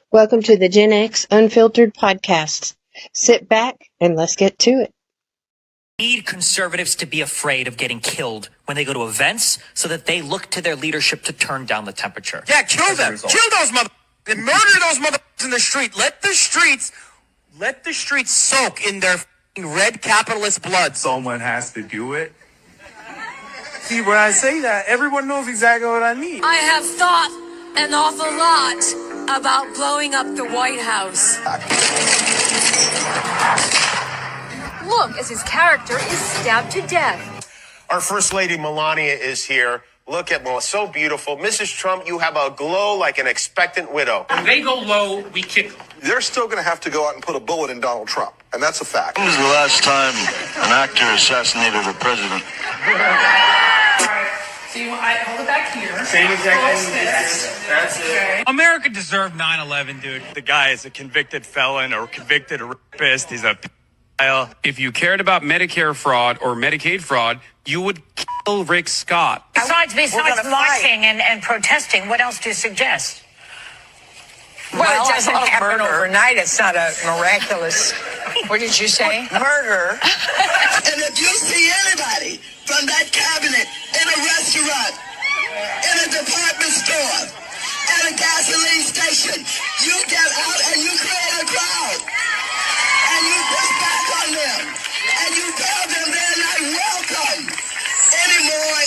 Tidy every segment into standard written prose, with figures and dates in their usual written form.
Welcome to the Gen X Unfiltered Podcast. Sit back and let's get to it. Need conservatives to be afraid of getting killed when they go to events so that they look to their leadership to turn down the temperature. Yeah, kill them. Kill those motherfuckers and murder those motherfuckers in the street. Let the streets soak in their red capitalist blood. Someone has to do it. See, when I say that, everyone knows exactly what I mean. I have thought an awful lot about blowing up the White House. Look, as his character is stabbed to death. Our First Lady Melania is here. Look at Melania, so beautiful. Mrs. Trump, you have a glow like an expectant widow. When they go low, we kick them. They're still going to have to go out and put a bullet in Donald Trump, and that's a fact. When was the last time an actor assassinated a president? So I hold it back here. Same exact thing. That's it. America deserved 9/11, dude. The guy is a convicted felon or convicted rapist. He's a pedophile. If you cared about Medicare fraud or Medicaid fraud, you would kill Rick Scott. Besides marching and protesting, what else do you suggest? Well, it doesn't happen overnight. It's not a miraculous, what did you say? Murder. And if you see anybody from that cabinet in a restaurant, in a department store, at a gasoline station, you get out and you create a crowd. And you push back on them. And you tell them they're not welcome anymore.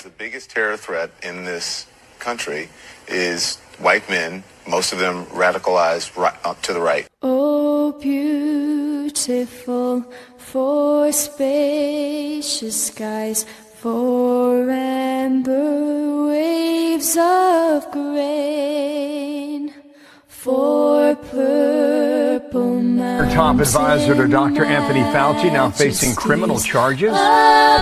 The biggest terror threat in this country is white men, most of them radicalized right up to the right. Oh, beautiful, for spacious skies, for amber waves of grain, for purple mountains. Top advisor to Dr. Anthony Fauci now facing criminal charges.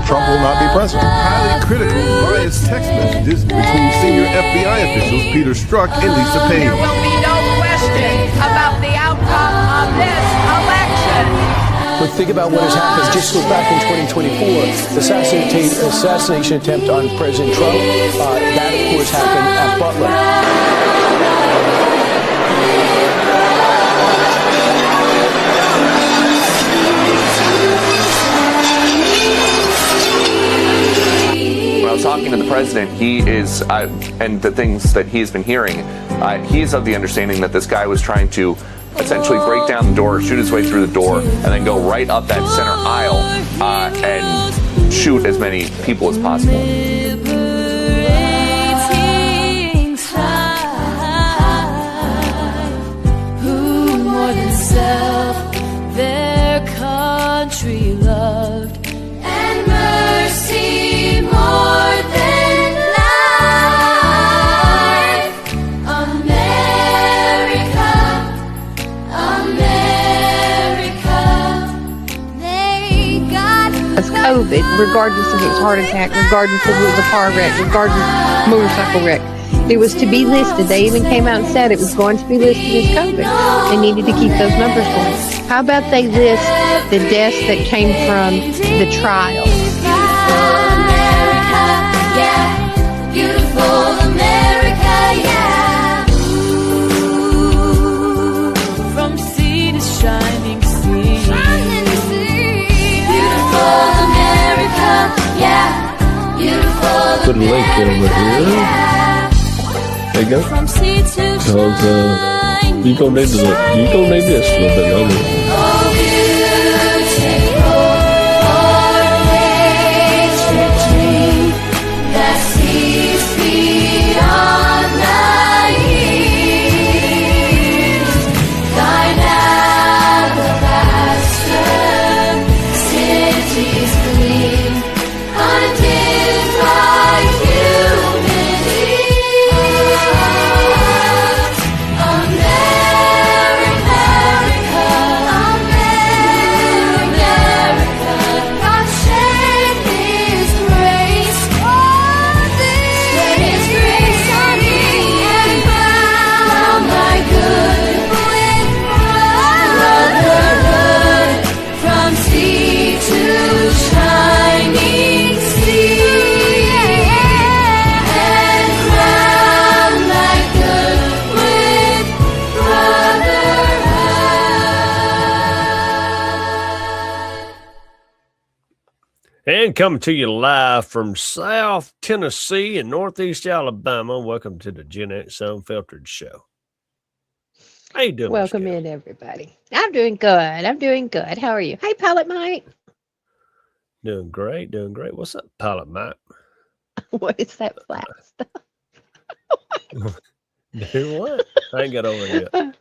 Trump will not be president. Highly critical, biased text messages between senior FBI officials Peter Strzok and Lisa Page. There will be no question about the outcome of this election. But think about what has happened. Just look back in 2024, assassination attempt on President Trump. That, of course, happened at Butler. Talking to the president, he is, and the things that he's been hearing, he is of the understanding that this guy was trying to essentially break down the door, shoot his way through the door, and then go right up that center aisle and shoot as many people as possible. Who more than self their country loved, and mercy more than life. America, America, they got As COVID, regardless if it was a heart attack, regardless if it was a car wreck, regardless of motorcycle wreck, it was to be listed. They even came out and said it was going to be listed as COVID. They needed to keep those numbers going. How about they list the deaths that came from the trial? beautiful America, yeah. Ooh, from sea to shining sea. Beautiful America, yeah. Beautiful Put a link over here. There you go. Because you gonna need this for a bit longer. America, And coming to you live from South Tennessee and Northeast Alabama. Welcome to the Gen X Unfiltered Show. How you doing? Welcome in, everybody. I'm doing good. I'm doing good. How are you? Hey, Pilot Mike. Doing great. Doing great. What's up, Pilot Mike? What is that flat stuff? Do what? I ain't got over it yet.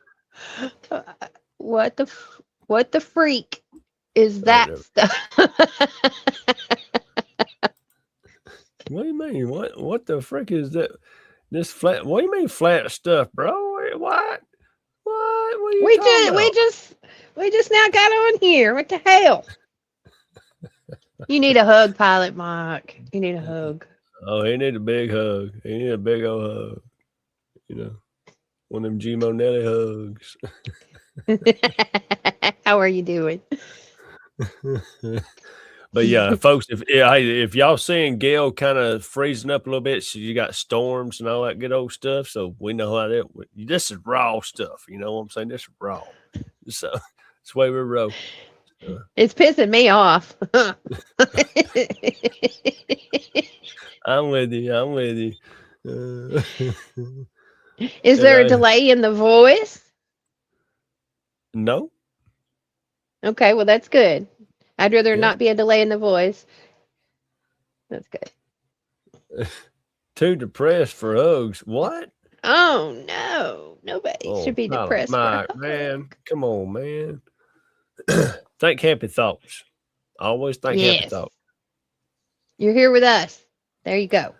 What the freak is that stuff? What do you mean? What the frick is that? This flat? What do you mean flat stuff, bro? What? What are you talking about? We just now got on here. What the hell? You need a hug, Pilot Mike. You need a hug. Oh, he need a big hug. He need a big old hug. You know, one of them G Monelli hugs. How are you doing? But yeah, folks, if y'all seeing Gail kind of freezing up a little bit, so you got storms and all that good old stuff. So we know how that. This is raw stuff. You know what I'm saying? This is raw. So that's the way we roll. It's pissing me off. I'm with you. I'm with you. Is there a delay in the voice? No. Okay, well, that's good. I'd rather not be a delay in the voice. That's good. Too depressed for hugs. What? Oh, no. Nobody should be depressed. Mike, man. Come on, man. Think happy thoughts. Always think happy thoughts. You're here with us. There you go.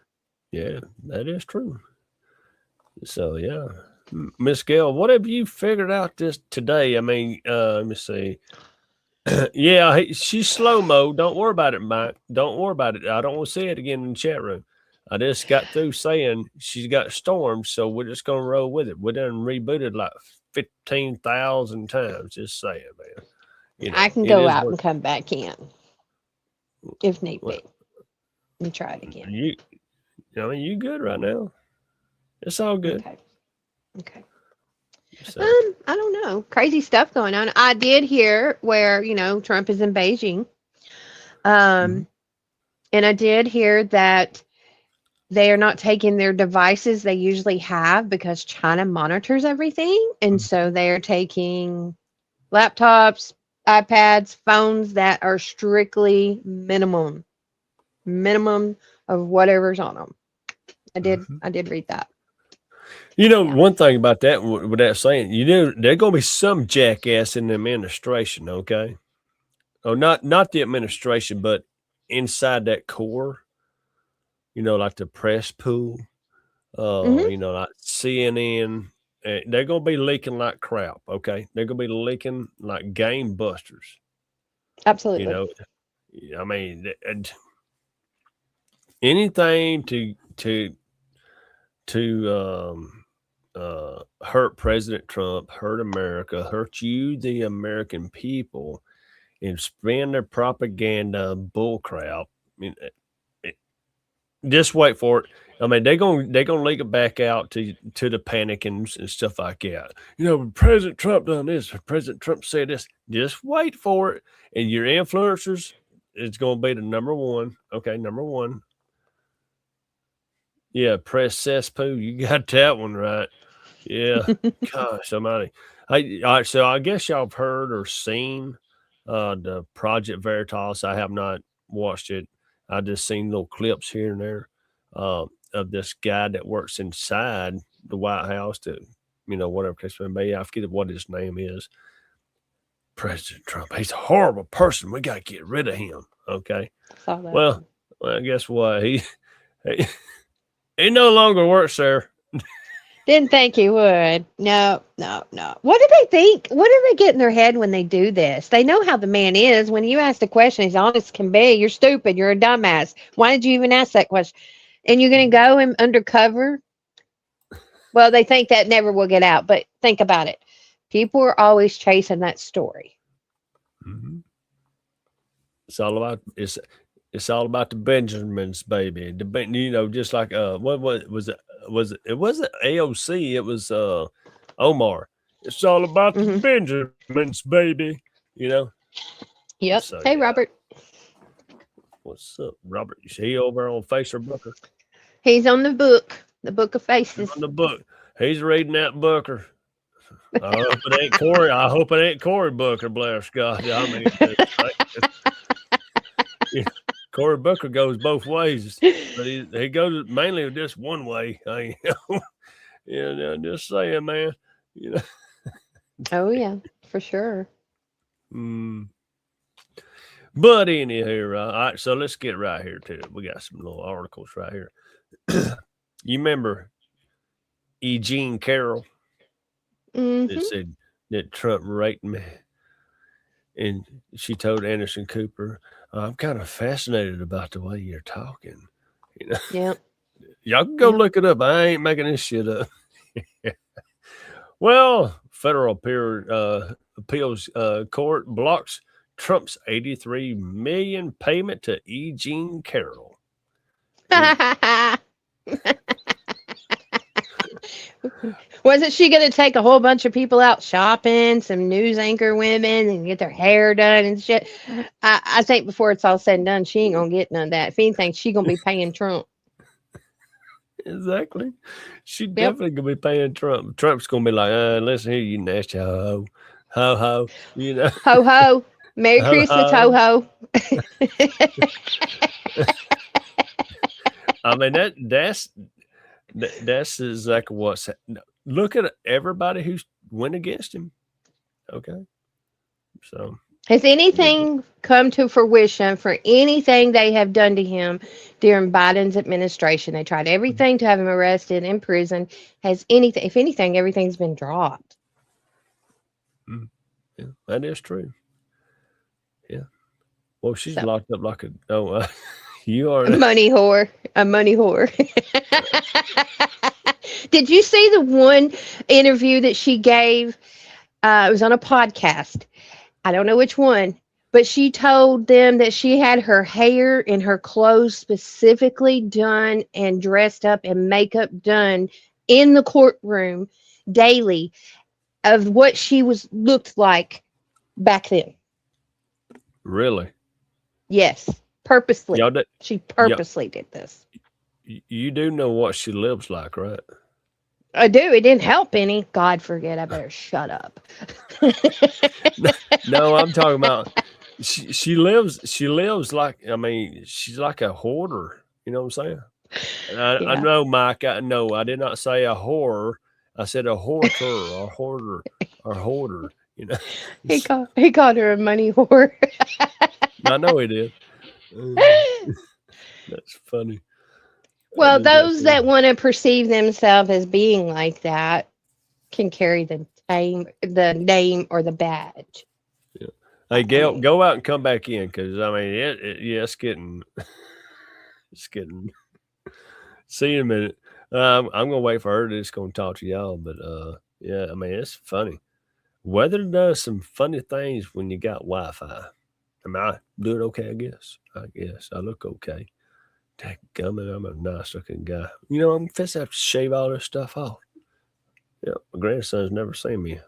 Yeah, that is true. So, yeah. Miss Gail, what have you figured out this today? I mean, let me see. Yeah, she's slow-mo. Don't worry about it, Mike. Don't worry about it. I don't want to see it again in the chat room. I just got through saying she's got storms, so we're just going to roll with it. We done rebooted like 15,000 times. Just saying, man. You know, I can go out and come back in if need be. And try it again. You good right now. It's all good. Okay. So. I don't know. Crazy stuff going on. I did hear where, Trump is in Beijing. And I did hear that they are not taking their devices they usually have because China monitors everything. And so they are taking laptops, iPads, phones that are strictly minimum of whatever's on them. I did read that. One thing about that, with that saying, there's going to be some jackass in the administration, okay? Oh, not the administration, but inside that core, like the press pool, like CNN, they're going to be leaking like crap, okay? They're going to be leaking like game busters. Absolutely. I mean, anything to hurt President Trump, hurt America, hurt you, the American people, and spend their propaganda bullcrap. I mean, just wait for it. I mean, they're gonna leak it back out to the panic and stuff like that. President Trump done this. President Trump said this. Just wait for it, and your influencers is gonna be the number one. Okay, number one. Yeah, press cesspool. You got that one right. Yeah. Gosh, somebody. All right, so I guess y'all have heard or seen the Project Veritas. I have not watched it. I just seen little clips here and there of this guy that works inside the White House to, whatever case may be. I forget what his name is. President Trump. He's a horrible person. We got to get rid of him. Okay. Well, guess what? He no longer works there. Didn't think he would. No. What do they think? What do they get in their head when they do this? They know how the man is. When you ask the question, he's honest as can be. You're stupid. You're a dumbass. Why did you even ask that question? And you're going to go him undercover? Well, they think that never will get out. But think about it. People are always chasing that story. Mm-hmm. It's all about the Benjamins, baby. Just like what was it? It wasn't AOC. It was Omar. It's all about the Benjamins, baby. Yep. So, hey, Robert. What's up, Robert? Is he over on Face or Booker? He's on the book of faces. On the book. He's reading that Booker. I hope it ain't Cory. I hope it ain't Cory Booker, bless God. I mean, Cory Booker goes both ways, but he goes mainly just one way. Just saying, man. Oh yeah, for sure. But anyhow, all right, so let's get right here to it. We got some little articles right here. You remember E. Jean Carroll that said that Trump raped me? And she told Anderson Cooper, I'm kind of fascinated about the way you're talking. Yeah. Y'all can go look it up. I ain't making this shit up. Well, federal appeals court blocks Trump's $83 million payment to E. Jean Carroll. Wasn't she going to take a whole bunch of people out shopping, some news anchor women, and get their hair done and shit? I think before it's all said and done, she ain't going to get none of that. If anything, she going to be paying Trump. Exactly. She definitely going to be paying Trump. Trump's going to be like, listen here, you nasty ho-ho. Ho-ho. Ho-ho. Merry Christmas, ho-ho. I mean, that's exactly what's. Look at everybody who's went against him. Okay, so has anything come to fruition for anything they have done to him during Biden's administration? They tried everything to have him arrested in prison. Has anything, if anything, everything's been dropped? Yeah, that is true. Yeah. Well, she's locked up like a. You are a money whore. A money whore. Did you see the one interview that she gave? It was on a podcast. I don't know which one, but she told them that she had her hair and her clothes specifically done and dressed up and makeup done in the courtroom daily of what she looked like back then. Really? Yes. Purposely. She purposely did this. You do know what she lives like, right? I do. It didn't help any. God forget. I better shut up. No, I'm talking about she lives like, I mean, she's like a hoarder. You know what I'm saying? I know, Mike. I did not say a whore. I said a hoarder, a hoarder. He called her a money whore. I know he did. That's funny. Well, those that want to perceive themselves as being like that can carry the name or the badge. Yeah. Hey, Gail, go out and come back in because I mean, it's getting. See you in a minute. I'm gonna wait for her to just gonna talk to y'all, but yeah, I mean, it's funny. Weather does some funny things when you got Wi-Fi. I mean, I do it okay, I guess. I look okay. Dadgummit, I'm a nice looking guy. I'm fixing to have to shave all this stuff off. Yeah, my grandson's never seen me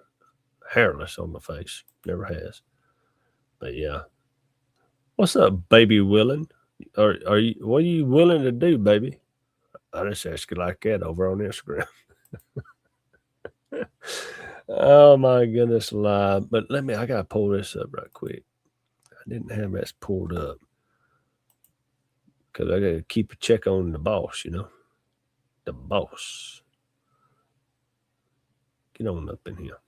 hairless on my face. Never has. But yeah. What's up, baby willing? What are you willing to do, baby? I just ask you like that over on Instagram. Oh my goodness, live. But I gotta pull this up right quick. I didn't have that pulled up because I got to keep a check on the boss, the boss. Get on up in here.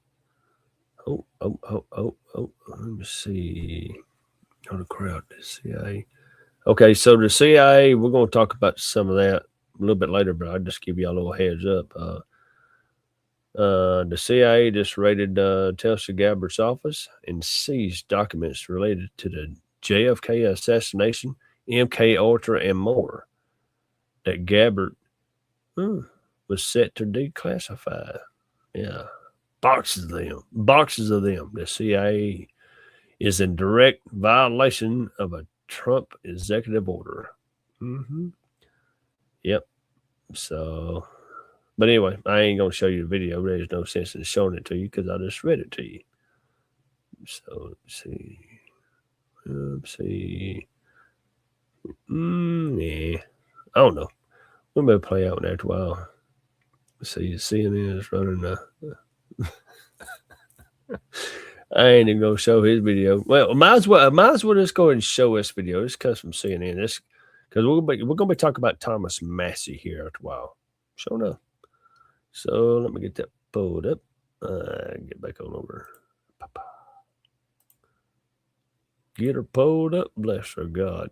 Oh. Let me see. On the crowd, the CIA. Okay, so the CIA, we're going to talk about some of that a little bit later, but I'll just give you a little heads up. The CIA just raided Tulsi Gabbard's office and seized documents related to the JFK assassination, MK Ultra, and more that Gabbard was set to declassify. Yeah, boxes of them. The CIA is in direct violation of a Trump executive order. Yep. So, but anyway, I ain't gonna show you the video. There's no sense in showing it to you because I just read it to you. So let's see. Yeah. I don't know. We may play out after a while. See, CNN is running I ain't even gonna show his video. Well, might as well just go ahead and show this video. This comes from CNN. This because we're gonna be talking about Thomas Massey here after a while. Sure enough. So let me get that pulled up. Get back on over. Get her pulled up. Bless her God.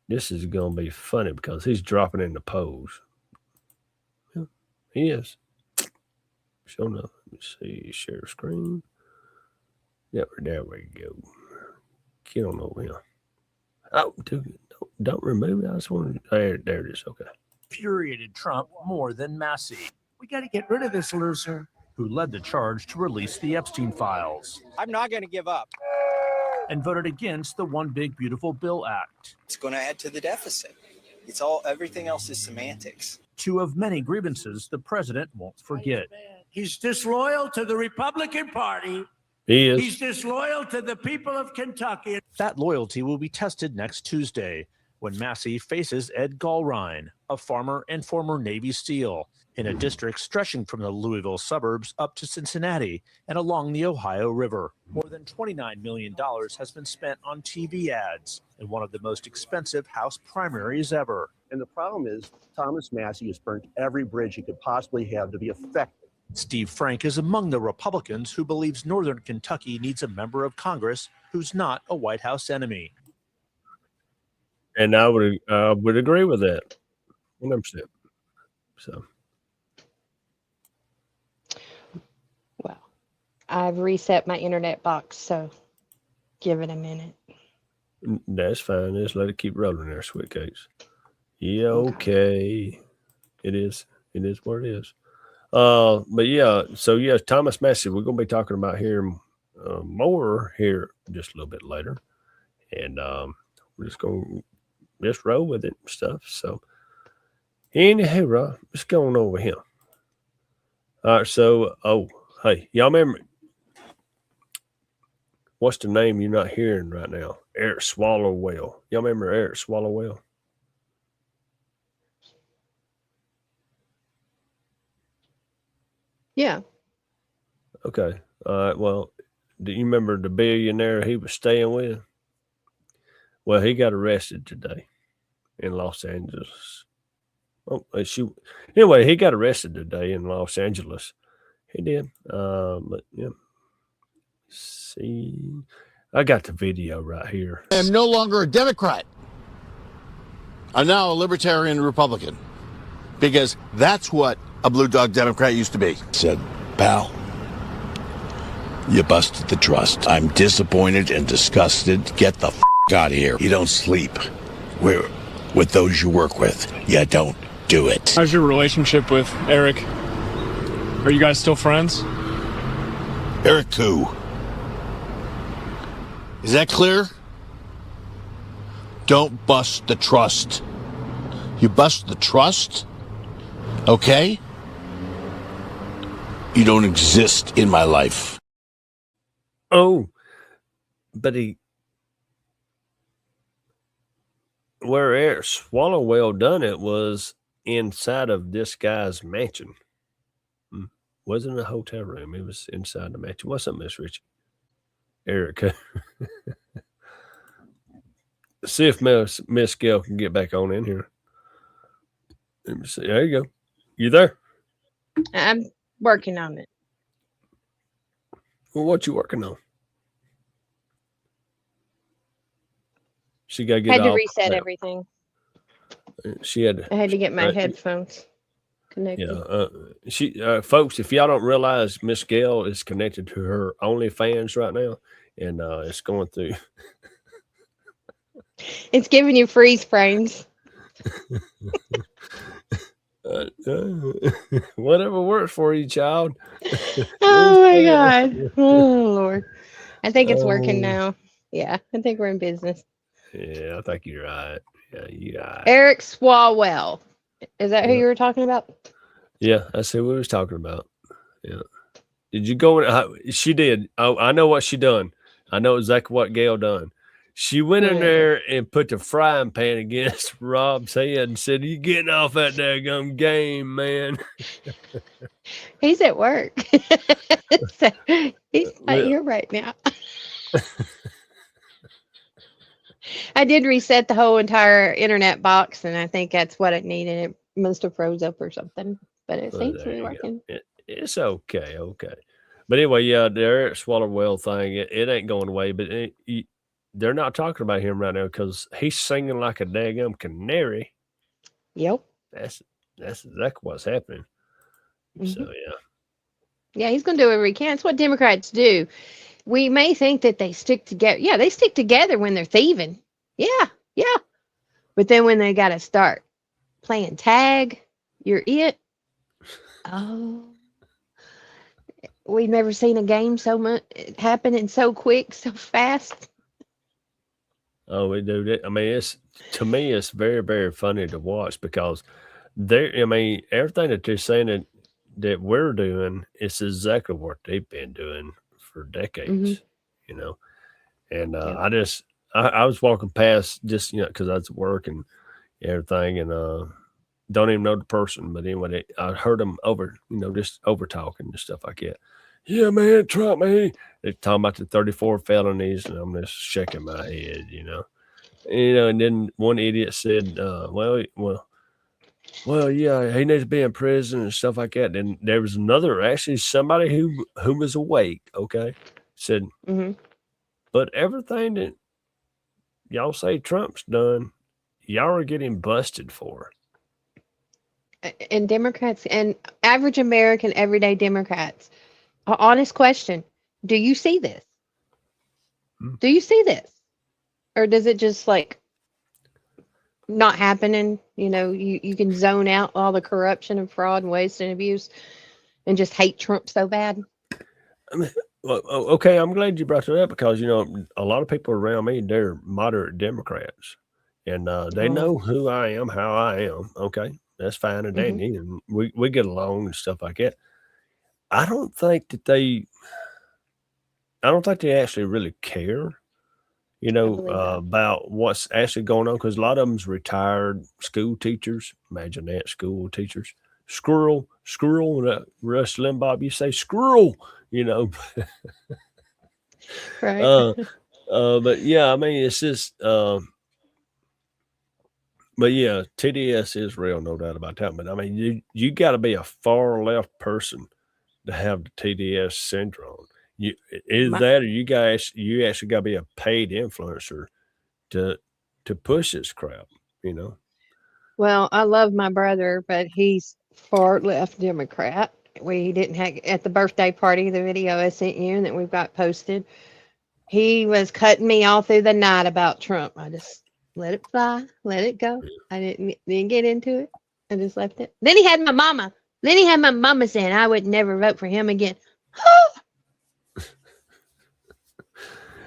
This is gonna be funny because he's dropping in the pose. Yeah, he is. Sure enough. Let me see. Share screen. Yep, there we go. Get on over here. Oh, dude, don't remove it. I just want to. There it is. Okay. Infuriated Trump more than Massey. We got to get rid of this loser who led the charge to release the Epstein files. I'm not going to give up. And voted against the One Big Beautiful Bill Act. It's going to add to the deficit. Everything else is semantics. Two of many grievances the president won't forget. He's disloyal to the Republican Party. He is. He's disloyal to the people of Kentucky. That loyalty will be tested next Tuesday when Massey faces Ed Gallrein, a farmer and former Navy SEAL, in a district stretching from the Louisville suburbs up to Cincinnati and along the Ohio River. More than $29 million has been spent on TV ads in one of the most expensive House primaries ever. And the problem is Thomas Massey has burnt every bridge he could possibly have to be effective. Steve Frank is among the Republicans who believes Northern Kentucky needs a member of Congress who's not a White House enemy. And I would agree with that 100%. So, Well, I've reset my internet box, so give it a minute. that's fine. Just let it keep rolling there, sweet cakes. Yeah, okay. It is what it is. But yeah, so yeah, Thomas Massey, we're gonna be talking about here more here just a little bit later, and we're just gonna roll with it and stuff. So anyhow, let's go on over here. All right, so hey, y'all remember what's the name you're not hearing right now? Eric Swallowwell. Y'all remember Eric Swallowwell? Yeah. Okay. All right. Well, do you remember the billionaire he was staying with? Well, he got arrested today in Los Angeles. Anyway, he got arrested today in Los Angeles. He did. But yeah. See, I got the video right here. I am no longer a Democrat. I'm now a libertarian Republican because that's what a blue dog Democrat used to be. Said, pal, you busted the trust. I'm disappointed and disgusted. Get the out of here. You don't sleep with those you work with. You don't do it. How's your relationship with Eric? Are you guys still friends? Eric who? Is that clear? Don't bust the trust. You bust the trust, okay? You don't exist in my life. Oh, but where Eric Swallowwell done it was inside of this guy's mansion. Wasn't a hotel room. It was inside the mansion. What's up, Miss Richie? Eric. See if Miss Gail can get back on in here. Let me see. There you go. You there? I'm working on it. Well, what you working on? She got to get. Had to reset everything. I had to get my headphones connected. Yeah, folks, if y'all don't realize, Miss Gail is connected to her OnlyFans right now, and it's going through. It's giving you freeze frames. Whatever works for you, child. Oh my God. Oh Lord. I think it's working now. Yeah, I think we're in business. Yeah, I think you're right. Yeah, you're right. Eric Swalwell. Is that who you were talking about? Yeah, that's who we was talking about. Yeah. Did you go in? She did. I know what she done. I know exactly what Gail done. She went in there and put the frying pan against Rob's head and said, "You getting off that daggum game, man?" He's at work. So he's not here right now. I did reset the whole entire internet box, and I think that's what it needed. It must have froze up or something, but it seems to be working. It's okay. But anyway, yeah, the Eric Swalwell thing, it ain't going away, but they're not talking about him right now because he's singing like a daggum canary. Yep. That's exactly what's happening. So, yeah. Yeah, he's going to do whatever he can. It's what Democrats do. We may think that they stick together. Yeah, they stick together when they're thieving. Yeah. But then when they got to start playing tag, you're it. Oh. We've never seen a game so much happening so quick, so fast. Oh, we do that. I mean, to me, it's very, very funny to watch because everything that they're saying that we're doing is exactly what they've been doing for decades, you know. And I was walking past just, because I was at work and everything, and don't even know the person, but anyway, I heard them just over talking and stuff like that. Yeah, man, Trump, man. They're talking about the 34 felonies, and I'm just shaking my head, and then one idiot said, well, yeah, he needs to be in prison and stuff like that. And there was somebody who was awake, said, but everything that y'all say Trump's done, y'all are getting busted for. And Democrats and average American, everyday Democrats, an honest question. Do you see this? Do you see this? Or does it just not happening? You can zone out all the corruption and fraud and waste and abuse and just hate Trump so bad. I mean, well, okay, I'm glad you brought that up because, a lot of people around me, they're moderate Democrats and they know who I am, how I am. Okay. That's fine and dandy. And we get along and stuff like that. I don't think they actually really care, about what's actually going on. Cause a lot of them's retired school teachers. Imagine that, school teachers. Squirrel, Rush Limbaugh, you say squirrel, Right. But yeah, I mean, it's just, but yeah, TDS is real, no doubt about that. But I mean, you got to be a far left person to have the TDS syndrome. Or you actually got to be a paid influencer to push this crap, Well, I love my brother, but he's far left Democrat. We didn't have at the birthday party, the video I sent you and that we've got posted. He was cutting me all through the night about Trump. I just let it fly, let it go. I didn't get into it. I just left it. Then he had my mama. Saying I would never vote for him again.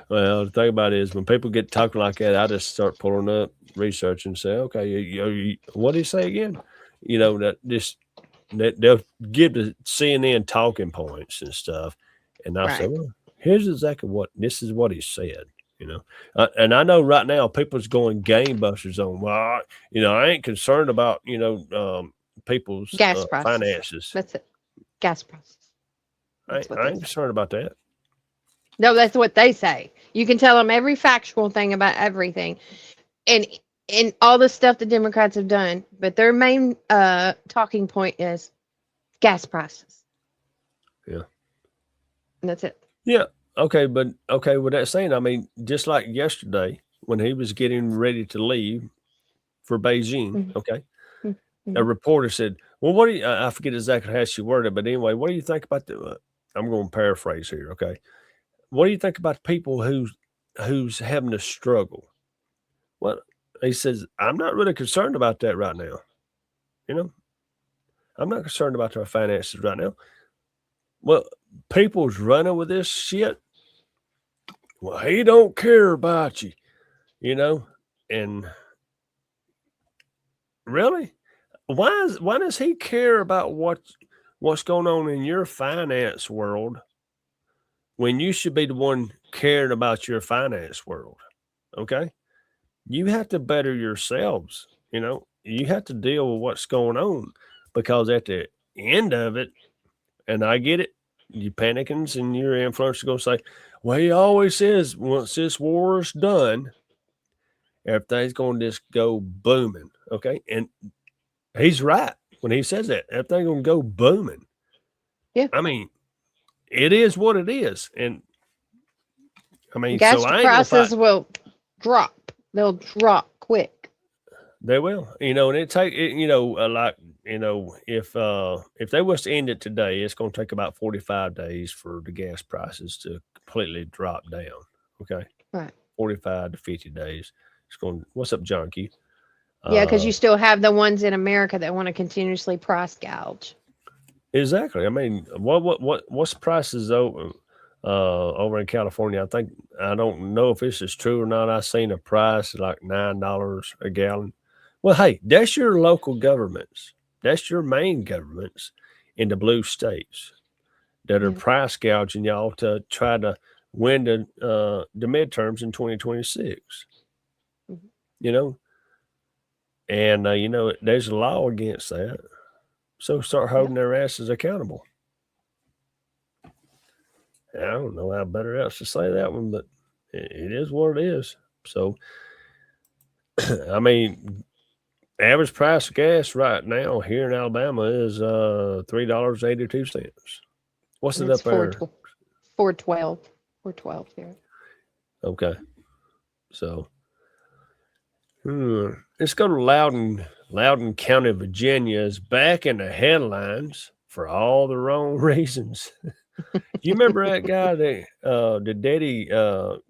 Well, the thing about it is when people get talking like that, I just start pulling up research and say, okay, what did he say again? That they'll give the CNN talking points and stuff. And I'll say, well, here's exactly this is what he said, and I know right now people's going gangbusters on, well, I ain't concerned about, people's gas finances. That's it. Gas prices. I ain't concerned about that. No, that's what they say. You can tell them every factual thing about everything. And all the stuff the Democrats have done, but their main talking point is gas prices. Yeah. And that's it. Yeah. Okay. But with that saying, I mean, just like yesterday when he was getting ready to leave for Beijing, a reporter said, well, what do you, I forget exactly how she worded it, but anyway, what do you think about I'm going to paraphrase here. Okay. What do you think about people who's having to struggle? Well, he says, I'm not really concerned about that right now. I'm not concerned about their finances right now. Well, people's running with this shit. Well, he don't care about you, and really, why does he care about what's going on in your finance world when you should be the one caring about your finance world? Okay. You have to better yourselves. You know, you have to deal with what's going on, because at the end of it, and I get it, you panicking and your influencer going to say, well, he always says once this war is done, everything's going to just go booming. Okay. And he's right when he says that. Everything's going to go booming. Yeah. I mean, it is what it is. And I mean, gas so I ain't gonna prices fight. will drop. They'll drop quick. They will, you know, and it take it, you know, like, you know, if they was to end it today, it's going to take about 45 days for the gas prices to completely drop down. Okay. Right. 45 to 50 days. It's going, what's up, John Q? Yeah, because you still have the ones in America that want to continuously price gouge. Exactly. I mean, what's the prices over in California? I don't know if this is true or not. I seen a price like $9 a gallon. Well, hey, that's your local governments. That's your main governments in the blue states that are price gouging y'all to try to win the midterms in 2026. You know, and you know, there's a law against that. So start holding their asses accountable. I don't know how better else to say that one, but it is what it is. So, I mean, average price of gas right now here in Alabama is $3.82. What's it It's up there? $4.12 here. Okay, so let's go to Loudoun County, Virginia is back in the headlines for all the wrong reasons. You remember that guy that the daddy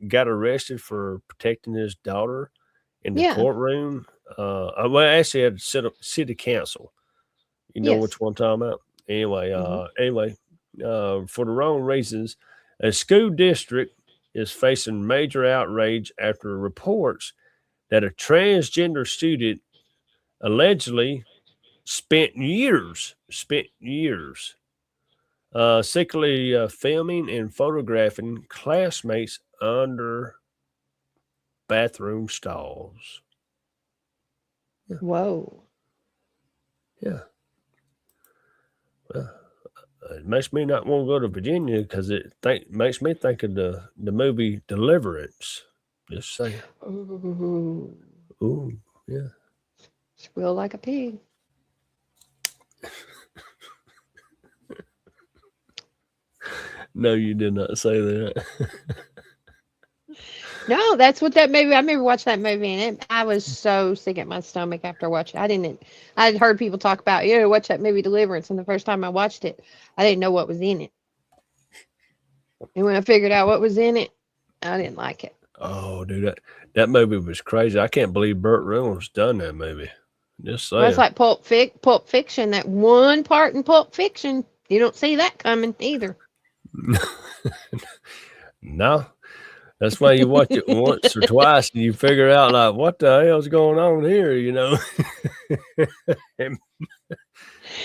got arrested for protecting his daughter in the courtroom? Well, actually at city council. You know which one I'm talking about? Anyway, for the wrong reasons, a school district is facing major outrage after reports that a transgender student allegedly spent years secretly filming and photographing classmates under bathroom stalls. Yeah. Whoa. Yeah. Well, it makes me not want to go to Virginia because it makes me think of the movie Deliverance. Just saying. Ooh, yeah. Squeal like a pig. No, you did not say that. No, that's what that movie. I remember watching that movie, and I was so sick at my stomach after watching it. I had heard people talk about, watch that movie Deliverance, and the first time I watched it, I didn't know what was in it. And when I figured out what was in it, I didn't like it. Oh, dude, that movie was crazy. I can't believe Burt Reynolds done that movie. Just saying. Well, it's like Pulp Fiction. That one part in Pulp Fiction, you don't see that coming either. No. That's why you watch it once or twice and you figure out, like, what the hell's going on here,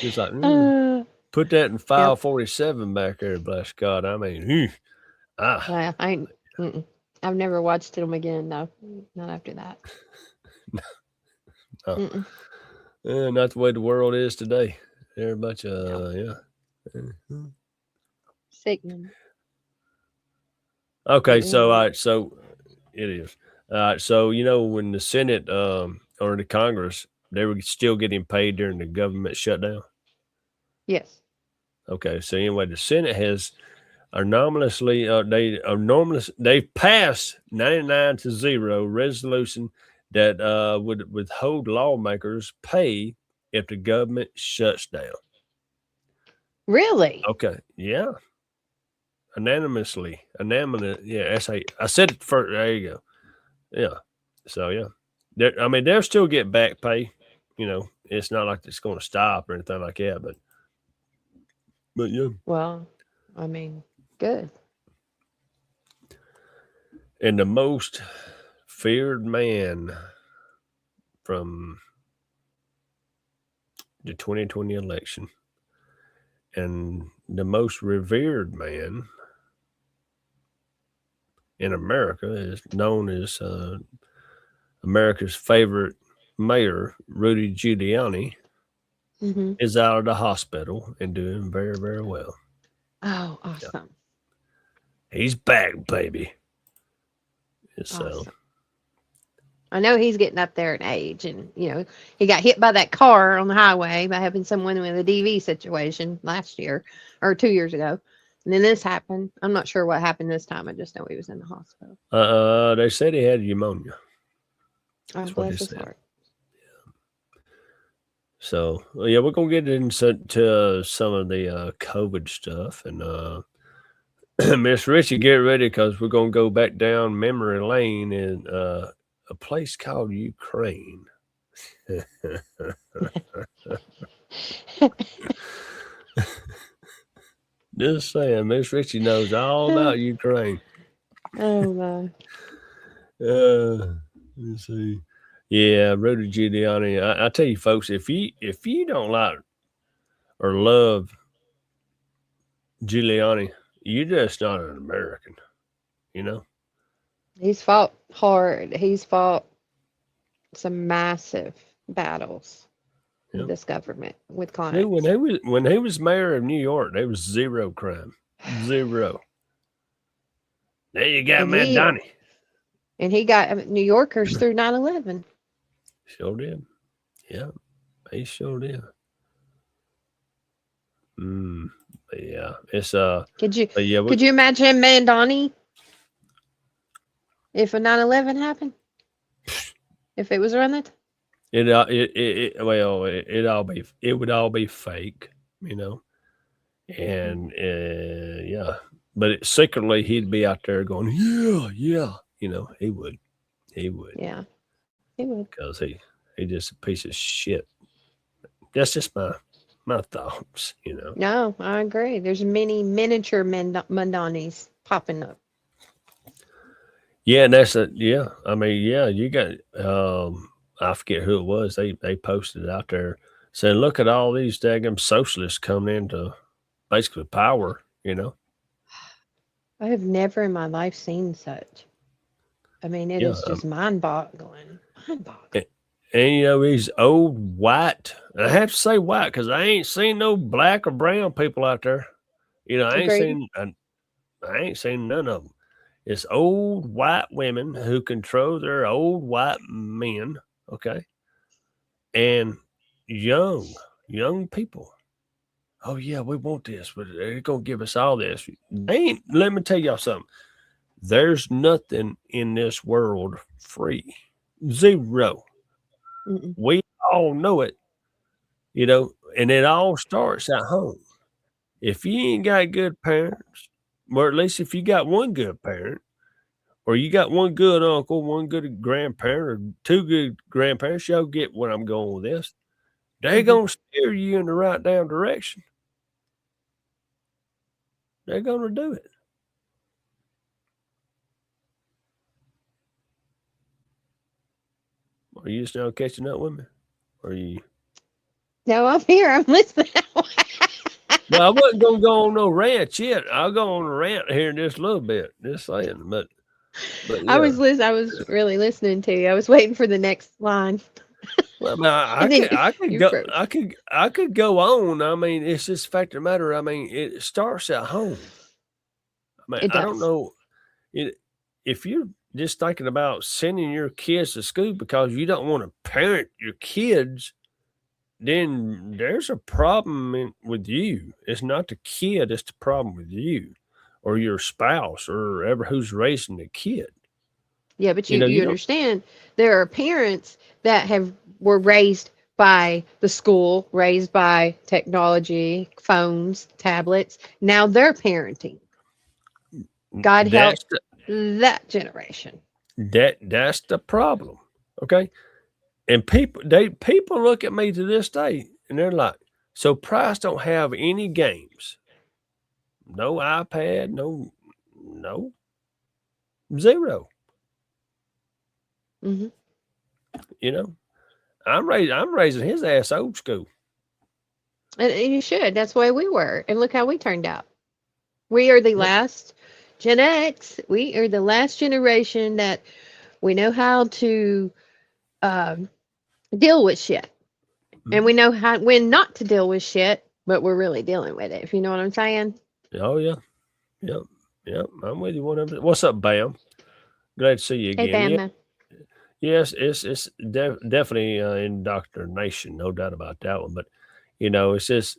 It's like, put that in file 47 back there, bless God. I mean, I've never watched them again, no. Not after that. No. Not the way the world is today. They're a bunch of, Sickening. Okay, so it is. So when the Senate or the Congress, they were still getting paid during the government shutdown. Yes. Okay, so anyway, the Senate has they passed 99-0 resolution that would withhold lawmakers pay if the government shuts down. Really? Okay, yeah. Unanimously. Yeah, I said it first. There you go. Yeah. So, yeah. They'll still get back pay. It's not like it's going to stop or anything like that. But yeah. Well, good. And the most feared man from the 2020 election and the most revered man in America is known as America's favorite mayor, Rudy Giuliani, is out of the hospital and doing very, very well. Oh, awesome. Yeah. He's back, baby. So Awesome. I know he's getting up there in age, and he got hit by that car on the highway by having someone with a DV situation last year or 2 years ago, and then this happened. I'm not sure what happened this time. I just know he was in the hospital. They said he had pneumonia. Oh, bless his heart. So yeah, we're gonna get into some of the COVID stuff, and Miss Richie, get ready because we're gonna go back down memory lane in a place called Ukraine. Just saying, Miss Richie knows all about Ukraine. Oh my. Let's see. Yeah, Rudy Giuliani. I tell you, folks, if you don't like or love Giuliani, you're just not an American. He's fought hard. He's fought some massive battles with this government, with clients. When he was mayor of New York, there was zero crime. Zero. There you got Madani. And he got New Yorkers through 9/11. Sure did. Yeah, he sure did. Yeah, it's Could you imagine Mandani if a 9/11 happened? If it was around that time? It would all be fake, and yeah, but secretly he'd be out there going, yeah, he would, yeah, he would, because he just a piece of shit. That's just my thoughts, No, I agree. There's many miniature Mandanis popping up. Yeah, and that's yeah. I mean, yeah, you got I forget who it was. They posted it out there saying, look at all these daggum socialists coming into basically power, I have never in my life seen such. I mean, it is just mind-boggling. And these old white, and I have to say white because I ain't seen no black or brown people out there. I ain't seen none of them. It's old white women who control their old white men, okay, and young people. Oh yeah, we want this, but they're gonna give us all this. Let me tell y'all something. There's nothing in this world free. Zero. We all know it, and it all starts at home. If you ain't got good parents, or at least if you got one good parent, or you got one good uncle, one good grandparent, or two good grandparents, y'all get where I'm going with this. They're going to steer you in the right down direction. They're going to do it. Are you just now catching up with me? Or are you? No, I'm here. I'm listening. Well, I wasn't going to go on no rant yet. I'll go on a rant here in just a little bit. Just saying. But yeah. I was really listening to you. I was waiting for the next line. Well, I could go on. I mean, it's just a fact of the matter. I mean, it starts at home. I mean, I don't know if you're just thinking about sending your kids to school because you don't want to parent your kids, then there's a problem with you. It's not the kid, it's the problem with you or your spouse or ever who's raising the kid. Yeah, but you understand there are parents that were raised by the school, raised by technology, phones, tablets. Now they're parenting. God help that generation. That's the problem. Okay. And people look at me to this day and they're like, so Price don't have any games. No iPad, no, zero. Mm-hmm. I'm raising his ass old school. And you should. That's the way we were. And look how we turned out. We are the last Gen X, we are the last generation that we know how to deal with shit. And we know when not to deal with shit, but we're really dealing with it, if you know what I'm saying. Oh, yeah. Yep. Yep. I'm with you 100%. What's up, Bam? Glad to see you Hey, again. Bam. Yes, it's definitely indoctrination, no doubt about that one. But, it's just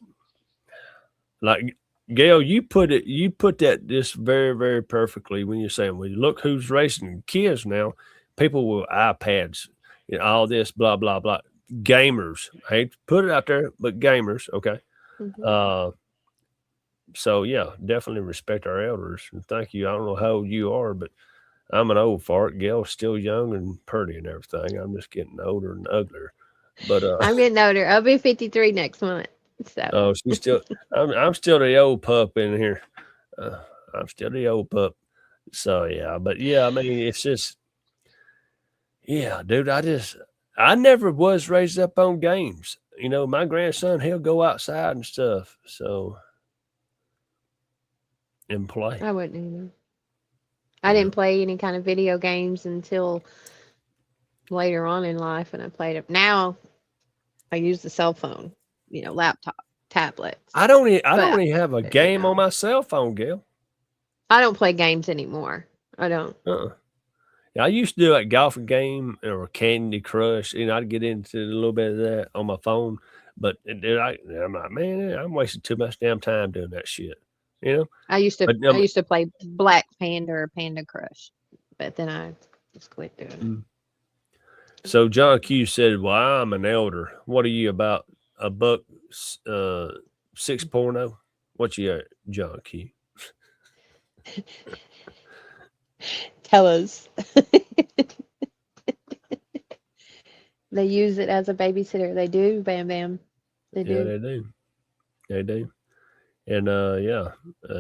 like, Gail, you put that just very, very perfectly when you're saying, well, look who's racing kids now. People with iPads, all this, blah, blah, blah. Gamers. I hate to put it out there, but gamers, okay. Mm-hmm. So yeah, definitely respect our elders. And thank you. I don't know how old you are, but I'm an old fart. Gail's still young and pretty and everything. I'm just getting older and uglier. But I'm getting older. I'll be 53 next month. So oh, she's still I'm still the old pup in here. I'm still the old pup. So yeah, but yeah, I mean it's just dude, I never was raised up on games. My grandson, he'll go outside and stuff. So and play. I wouldn't either. I didn't play any kind of video games until later on in life, and I played it. Now I use the cell phone, laptop, tablets. I don't even have a game on my cell phone, Gail. I don't play games anymore. I don't. I used to do a golfing game or Candy Crush. I'd get into a little bit of that on my phone, but I'm like, man, I'm wasting too much damn time doing that shit. I used to play Black Panda or Panda Crush, but then I just quit doing it. So John Q said, well, I'm an elder. What are you, about a buck 6.0? What you at, John Q? Tell us. They use it as a babysitter. They do, Bam Bam. They do. Yeah, they do. They do. And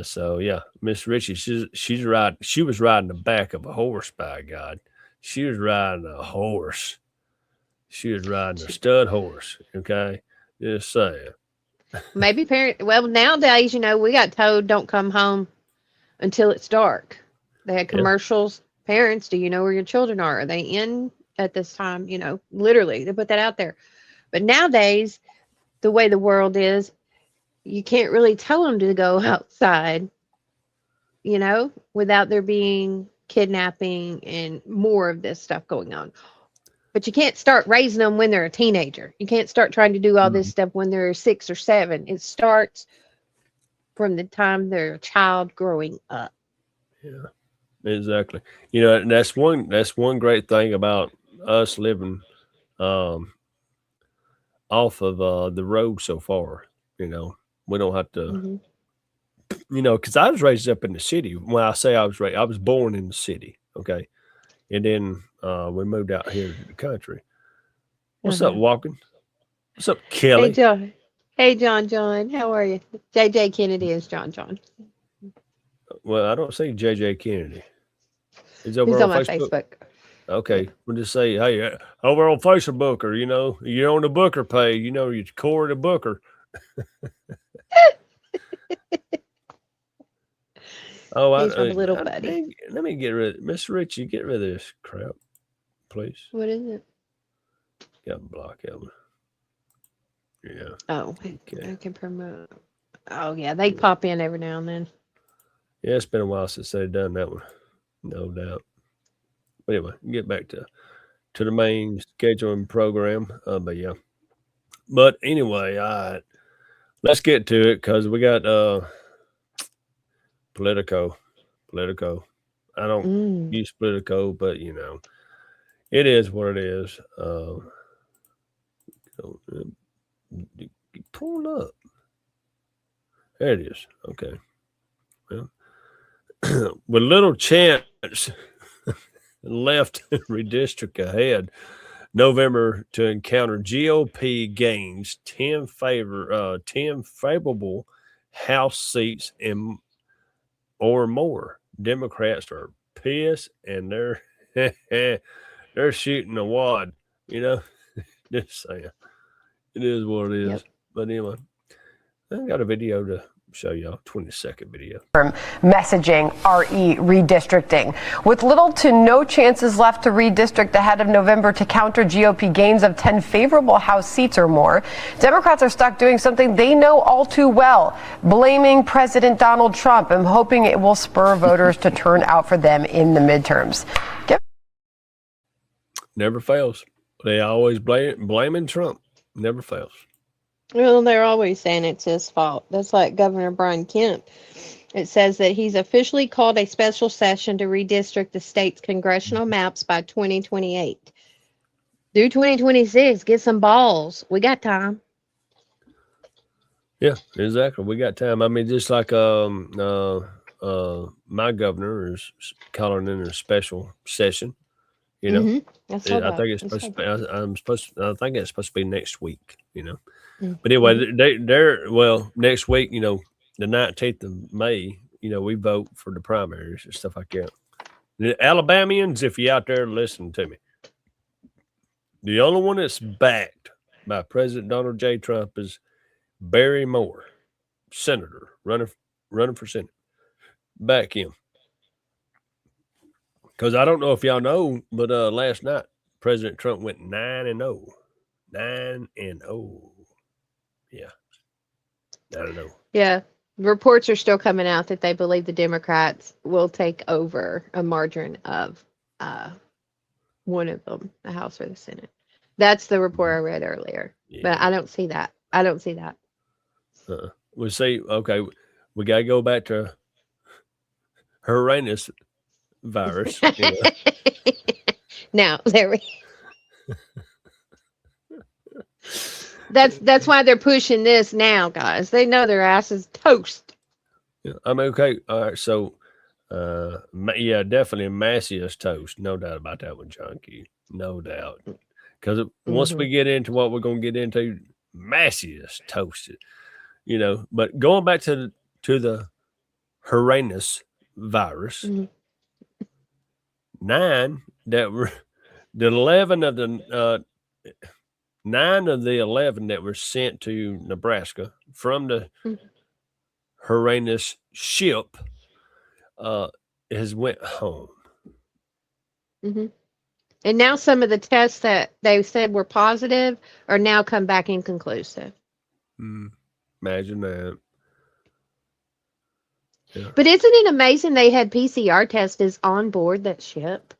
so Miss Richie, she's riding. She was riding the back of a horse, by God. She was riding a horse. She was riding a stud horse. Okay, just saying. Maybe Well, nowadays, we got told don't come home until it's dark. They had commercials. Parents, do you know where your children are? Are they in at this time? Literally, they put that out there. But nowadays, the way the world is, you can't really tell them to go outside, without there being kidnapping and more of this stuff going on. But you can't start raising them when they're a teenager. You can't start trying to do all this stuff when they're 6 or 7. It starts from the time they're a child growing up. Yeah, exactly. And that's one great thing about us living off of the road so far. We don't have to, because I was raised up in the city. When I say I was born in the city. Okay. And then we moved out here to the country. What's up, Walken? What's up, Kelly? Hey, John. How are you? JJ Kennedy is John. Well, I don't see JJ Kennedy. He's on my Facebook. Okay. We'll just say, hey, over on Facebook, or, you're on the Booker page, you're Corey the Booker. He's my little buddy. Let me get rid of Miss Richie. Get rid of this crap, please. What is it? Got to block him. Yeah. Oh, okay. I can promote. Oh yeah, they pop in every now and then. Yeah, it's been a while since they've done that one, no doubt. But anyway, get back to the main scheduling program. But yeah. But anyway, all right. Let's get to it because we got Politico. I don't use Politico, but it is what it is. Pull up. There it is. Okay. Well, with little chance left to redistrict ahead, November to encounter GOP gains 10 favorable House seats or more. Democrats are pissed and they're shooting a wad. Just saying, it is what it is. Yep. But anyway, I got a video to show y'all a 20-second video. Messaging RE redistricting. With little to no chances left to redistrict ahead of November to counter GOP gains of 10 favorable House seats or more, Democrats are stuck doing something they know all too well, blaming President Donald Trump and hoping it will spur voters to turn out for them in the midterms. Never fails. They always blaming Trump. Never fails. Well, they're always saying it's his fault. That's like Governor Brian Kemp. It says that he's officially called a special session to redistrict the state's congressional maps by 2028. Do 2026. Get some balls. We got time. Yeah, exactly. We got time. I mean, just like my governor is calling in a special session. You know, Mm-hmm. I think it's supposed to be, I think it's supposed to be next week, you know. But anyway, they're next week, you know, the 19th of May, you know, we vote for the primaries and stuff like that. The Alabamians, if you're out there listening to me, the only one that's backed by President Donald J. Trump is Barry Moore, senator, running for Senate. Back him. Because I don't know if y'all know, but last night, President Trump went 9-0. 9-0. Yeah. 9-0. Yeah. Reports are still coming out that they believe the Democrats will take over a margin of one of them, the House or the Senate. That's the report I read earlier. Yeah. But I don't see that. We'll see. Okay. We got to go back to Uranus virus. You know. Now, there we That's why they're pushing this now, guys. They know their ass is toast. Yeah, I mean, okay. All right. So, yeah, definitely Massey is toast. No doubt about that one, Chunky. No doubt. Because once we get into what we're going to get into, Massey is toasted. You know, but going back to the Uranus virus, 9 that were the 11 of the 9 of the 11 that were sent to Nebraska from the Uranus ship has went home. And now some of the tests that they said were positive are now come back inconclusive. Imagine that. Yeah. But isn't it amazing they had PCR testers on board that ship?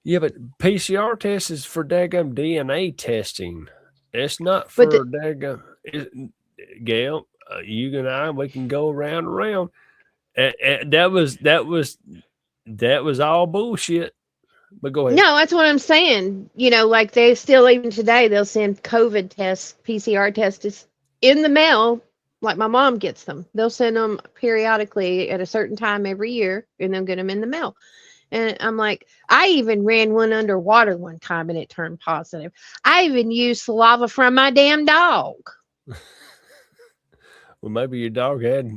Yeah, but PCR test is for daggum DNA testing. It's not for daggum. Gail, you and I, we can go around. That was all bullshit. But go ahead. No, that's what I'm saying. You know, like they still, even today, they'll send COVID tests, PCR tests in the mail. Like my mom gets them. They'll send them periodically at a certain time every year, and they'll get them in the mail. And I'm like, I even ran one underwater one time, and it turned positive. I even used saliva from my damn dog. Well, maybe your dog had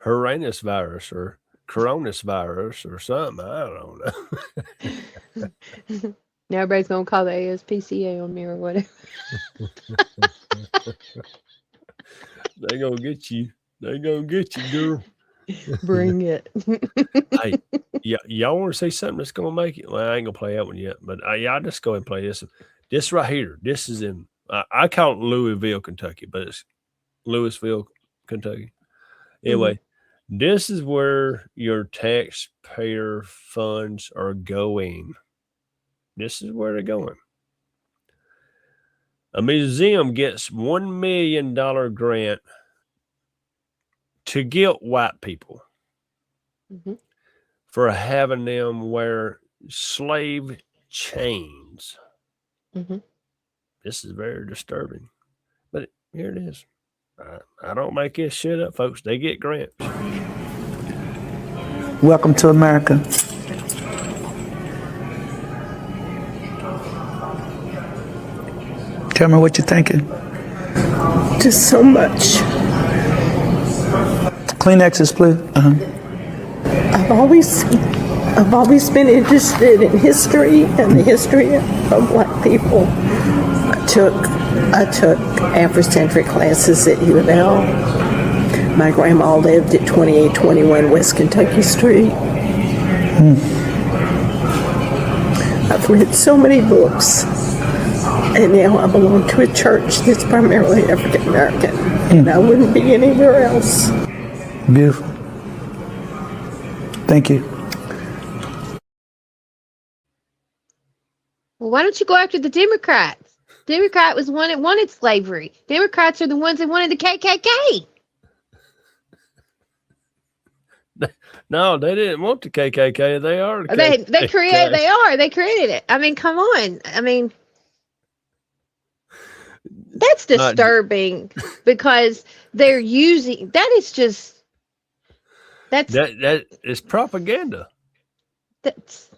Uranus virus or coronavirus or something. I don't know. Now everybody's going to call the ASPCA on me or whatever. They gonna get you. They gonna get you, girl. Bring it. Hey, y'all want to say something that's gonna make it? Well, I ain't gonna play that one yet, but y'all just go ahead and play this. This right here. This is in. I call it Louisville, Kentucky, but it's Louisville, Kentucky. Anyway, this is where your taxpayer funds are going. This is where they're going. A museum gets $1 million grant to guilt white people for having them wear slave chains. This is very disturbing, but here it is. I don't make this shit up, folks. They get grants. Welcome to America. Tell me what you're thinking. Just so much. Kleenexes, please. I've always been interested in history and the history of black people. I took Afrocentric classes at UNL. My grandma lived at 2821 West Kentucky Street. I've read so many books, and now I belong to a church that's primarily African American, and I wouldn't be anywhere else. Beautiful. Thank you. Well, why don't you go after the Democrats? Democrat was the one that wanted slavery. Democrats are the ones that wanted the KKK. No, they didn't want the KKK. They are the They KKK. They created it. I mean, come on. I mean, that's disturbing because they're using that is just that is propaganda. That's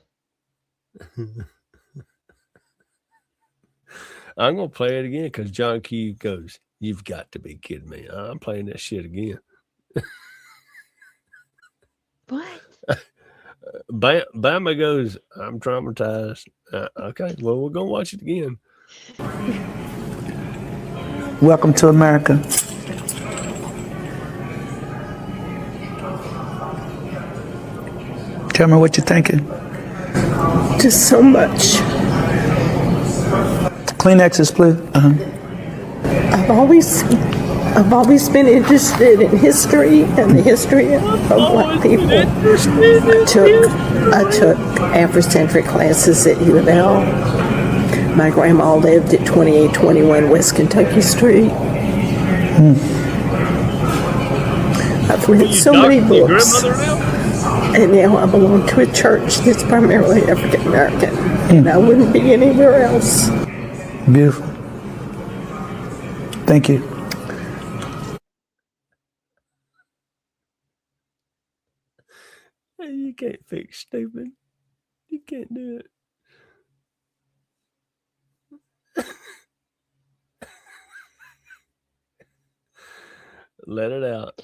I'm gonna play it again because John Q goes, "You've got to be kidding me." I'm playing that shit again. What? Bama goes, "I'm traumatized." Okay, well, we're gonna watch it again. Welcome to America. Tell me what you're thinking. Just so much. Kleenexes, please. I've always been interested in history and the history of black people. I took Afrocentric classes at U of L. My grandma lived at 2821 West Kentucky Street. I've read so many books, and now I belong to a church that's primarily African American, and I wouldn't be anywhere else. Beautiful. Thank you. You can't fix stupid. You can't do it. Let it out.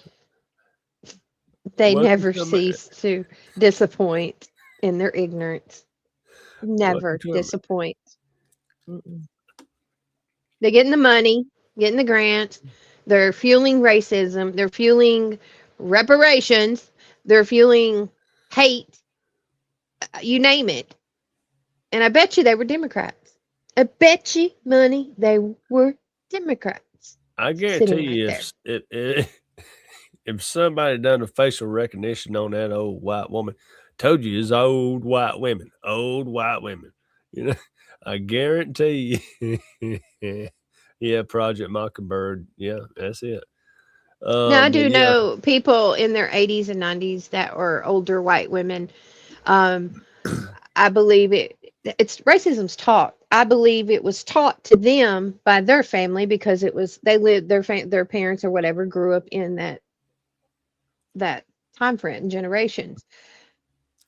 They Welcome never to cease to disappoint in their ignorance. Never Welcome to disappoint. They're getting the money, getting the grants. They're fueling racism. They're fueling reparations. They're fueling hate. You name it. And I bet you they were Democrats. I bet you money they were Democrats. I guarantee Sitting you, right if somebody done a facial recognition on that old white woman, told you it's old white women, you know, I guarantee you. Yeah, Project Mockingbird. Yeah, that's it. Now, I do know people in their 80s and 90s that were older white women. I believe it's racism's taught. I believe it was taught to them by their family because they lived their parents or whatever grew up in that time frame, generations.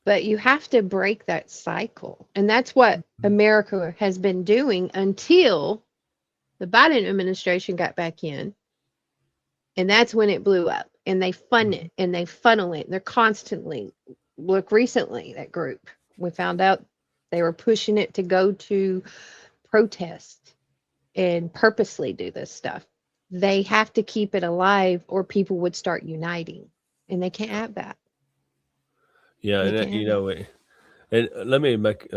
But you have to break that cycle, and that's what America has been doing until the Biden administration got back in. And that's when it blew up, and they fund it and they funnel it. And they're constantly, look, recently that group, we found out they were pushing it to go to protest and purposely do this stuff. They have to keep it alive or people would start uniting, and they can't have that. Yeah, and that, you know, and let me make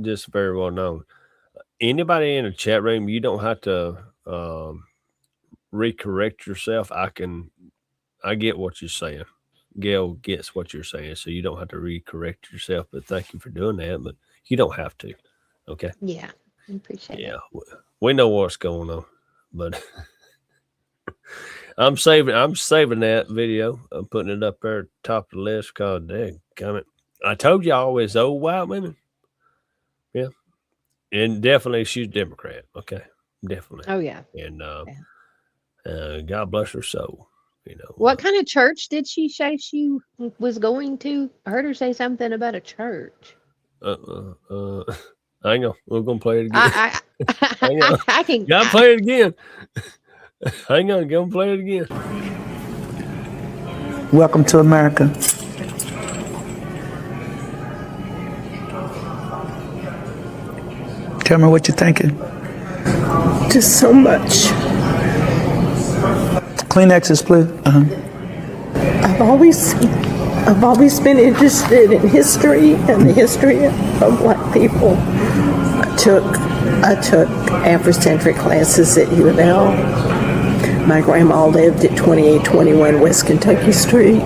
just very well known. Anybody in a chat room, you don't have to recorrect yourself. I get what you're saying. Gail gets what you're saying, so you don't have to recorrect yourself. But thank you for doing that. But you don't have to. Okay. Yeah, I appreciate it. Yeah, we know what's going on, but I'm saving that video. I'm putting it up there at the top of the list because dadgummit, I told you always old white women. Yeah. And definitely she's Democrat. Okay. Definitely. Oh yeah. And God bless her soul. You know. What kind of church did she say she was going to? I heard her say something about a church. Hang on. We're gonna play it again. Hang on. I can Gotta play it again. Hang on, go and play it again. Welcome to America. Tell me what you're thinking. Just so much. Kleenexes, please. I've always been interested in history and the history of black people. I took Afrocentric classes at U of L. My grandma lived at 2821 West Kentucky Street.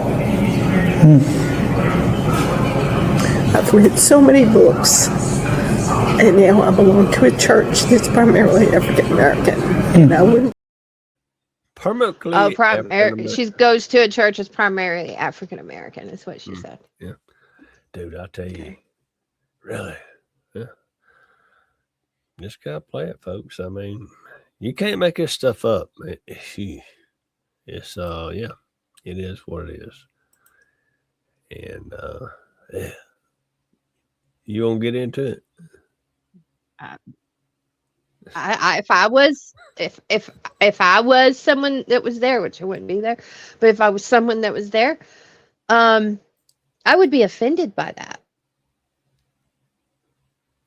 I've read so many books, and now I belong to a church that's primarily African American. And I wouldn't. Permanently. She goes to a church that's primarily African American. Is what she said. Yeah, dude, I tell you, really, yeah. Just gotta play it, folks. I mean, you can't make this stuff up. It's yeah, it is what it is. And yeah, you won't get into it. If I was someone that was there, which I wouldn't be there, but if I was someone that was there, I would be offended by that.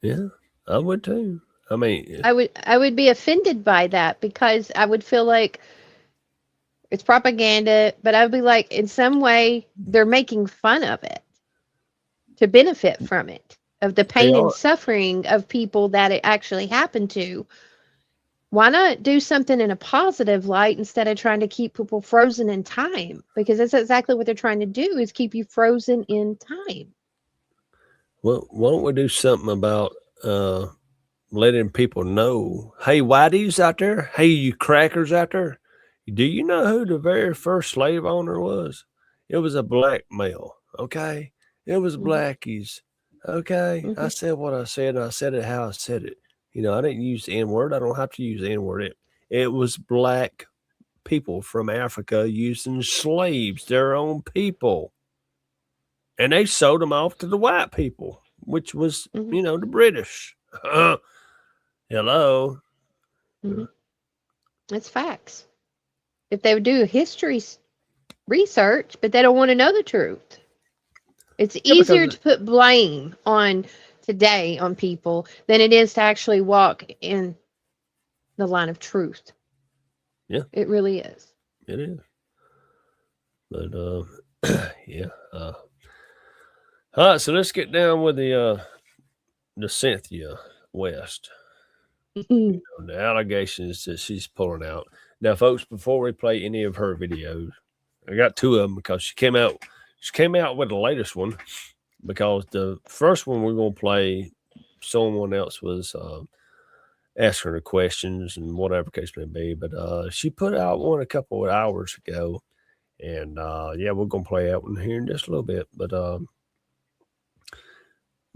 Yeah, I would too. I mean, I would be offended by that because I would feel like it's propaganda, but I would be like, in some way, they're making fun of it to benefit from it, of the pain and suffering of people that it actually happened to. Why not do something in a positive light instead of trying to keep people frozen in time? Because that's exactly what they're trying to do, is keep you frozen in time. well, why don't we do something about letting people know, hey, whiteys out there, hey, you crackers out there, do you know who the very first slave owner was? It was a black male, okay? It was blackies, okay? I said what I said, and I said it how I said it. You know, I didn't use the N-word. I don't have to use the N-word. It was black people from Africa using slaves, their own people. And they sold them off to the white people, which was, you know, the British. Hello. It's facts. If they would do history research, but they don't want to know the truth. It's easier to put blame on today on people than it is to actually walk in the line of truth. Yeah. It really is. It is. But yeah. All right, so let's get down with the Cynthia West. You know, the allegations that she's pulling out. Now, folks, before we play any of her videos, I got two of them because she came out with the latest one, because the first one we're going to play, someone else was asking her questions and whatever case may be. But she put out one a couple of hours ago. And yeah, we're going to play that one here in just a little bit. But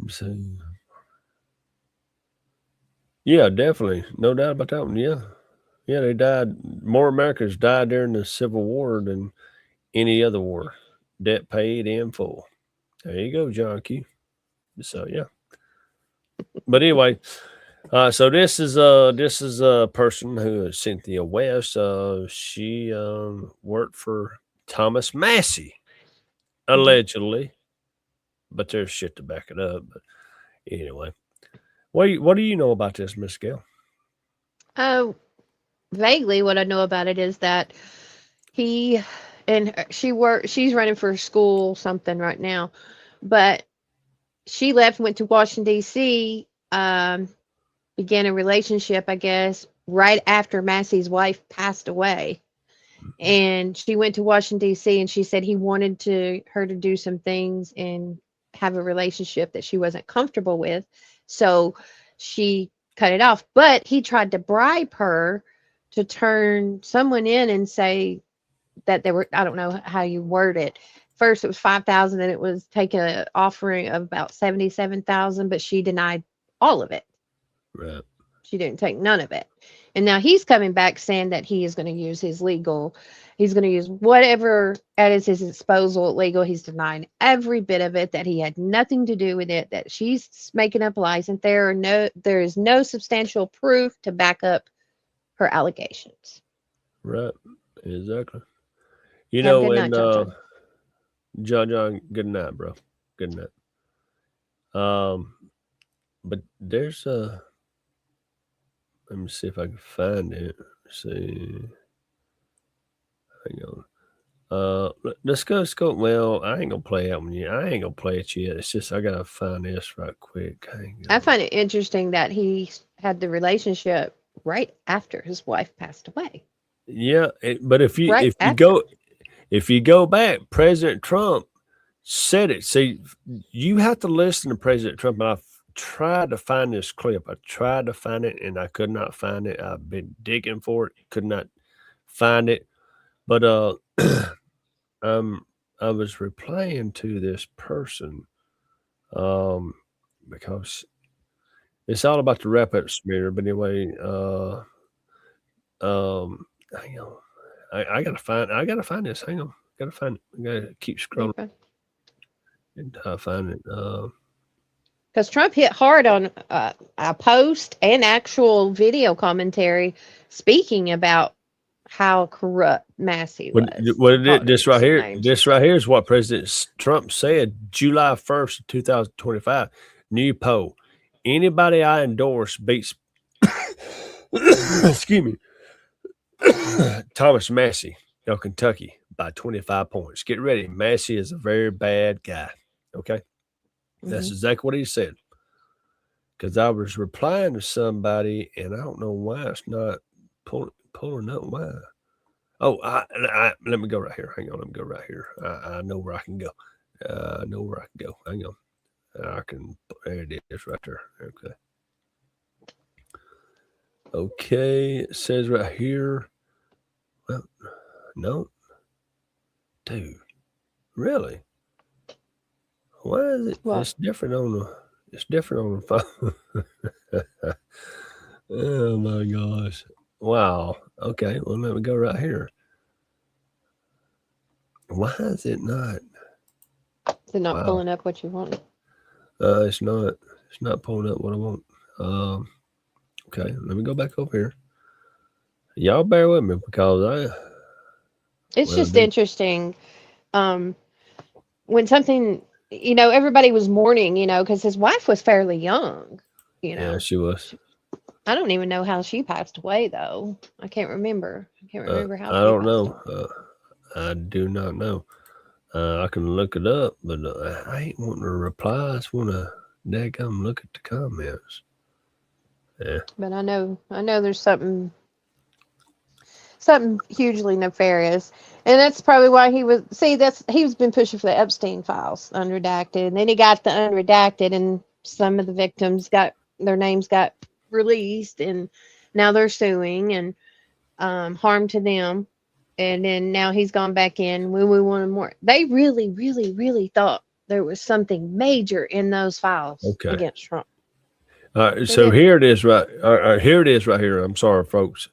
so, yeah, definitely. No doubt about that one. Yeah. Yeah, they died. More Americans died during the Civil War than any other war. Debt paid in full. There you go, John Q. So yeah. But anyway, so this is a person who is Cynthia West. She worked for Thomas Massey, allegedly, but there's shit to back it up. But anyway, what do you know about this, Miss Gail? Vaguely, what I know about it is that she's running for school something right now, but she left, went to Washington, D.C., began a relationship, I guess, right after Massey's wife passed away. And she went to Washington, D.C., and she said he wanted her to do some things and have a relationship that she wasn't comfortable with. So she cut it off. But he tried to bribe her to turn someone in and say that they were, I don't know how you word it. First it was 5,000, and it was taking an offering of about 77,000, but she denied all of it. Right. She didn't take none of it. And now he's coming back saying that he is going to use he's going to use whatever at his disposal legal. He's denying every bit of it, that he had nothing to do with it, that she's making up lies, and there is no substantial proof to back up her allegations. Right. Exactly. You know, and John, good night, bro. Good night. But there's let me see if I can find it. Let's see. Let's go. Well, I ain't gonna play that one yet. I ain't gonna play it yet. It's just I gotta find this right quick. I find it interesting that he had the relationship right after his wife passed away. Yeah, but if you go back, President Trump said it. See, you have to listen to President Trump. And I've tried to find this clip. I tried to find it, and I could not find it. I've been digging for it, could not find it. But I was replying to this person because it's all about the wrap-up smear. But anyway, hang on. I gotta find this. Hang on. Gotta find it. I gotta keep scrolling. Okay. And find it. Because Trump hit hard on a post and actual video commentary speaking about how corrupt Massey was. This right here is what President Trump said July 1st, 2025. New poll. Anybody I endorse beats excuse me. Thomas Massey of Kentucky by 25 points. Get ready. Massey is a very bad guy. Okay. That's exactly what he said. Because I was replying to somebody and I don't know why it's not pulling up. Why? Oh, let me go right here. Hang on. Let me go right here. I know where I can go. Hang on. There it is right there. Okay. Okay. It says right here. Well, no. Dude. Really? Why is it? What? It's different on the phone. Oh my gosh. Wow. Okay. Well, let me go right here. Why is it not? Is it not pulling up what you want? It's not. It's not pulling up what I want. Okay. Let me go back over here. Y'all bear with me because it's just interesting. When something, everybody was mourning, because his wife was fairly young, Yeah, she was. I don't even know how she passed away, though. I can't remember. How. I don't know. I do not know. I can look it up, but I ain't wanting to reply. I just want to look at the comments. Yeah. But I know there's something hugely nefarious, and that's probably why he's been pushing for the Epstein files, unredacted, and then he got the unredacted, and some of the victims their names got released, and now they're suing and harm to them, and then now he's gone back in when we wanted more. They really, really, really thought there was something major in those files against Trump. So here it is, right? Here it is, right here. I'm sorry, folks.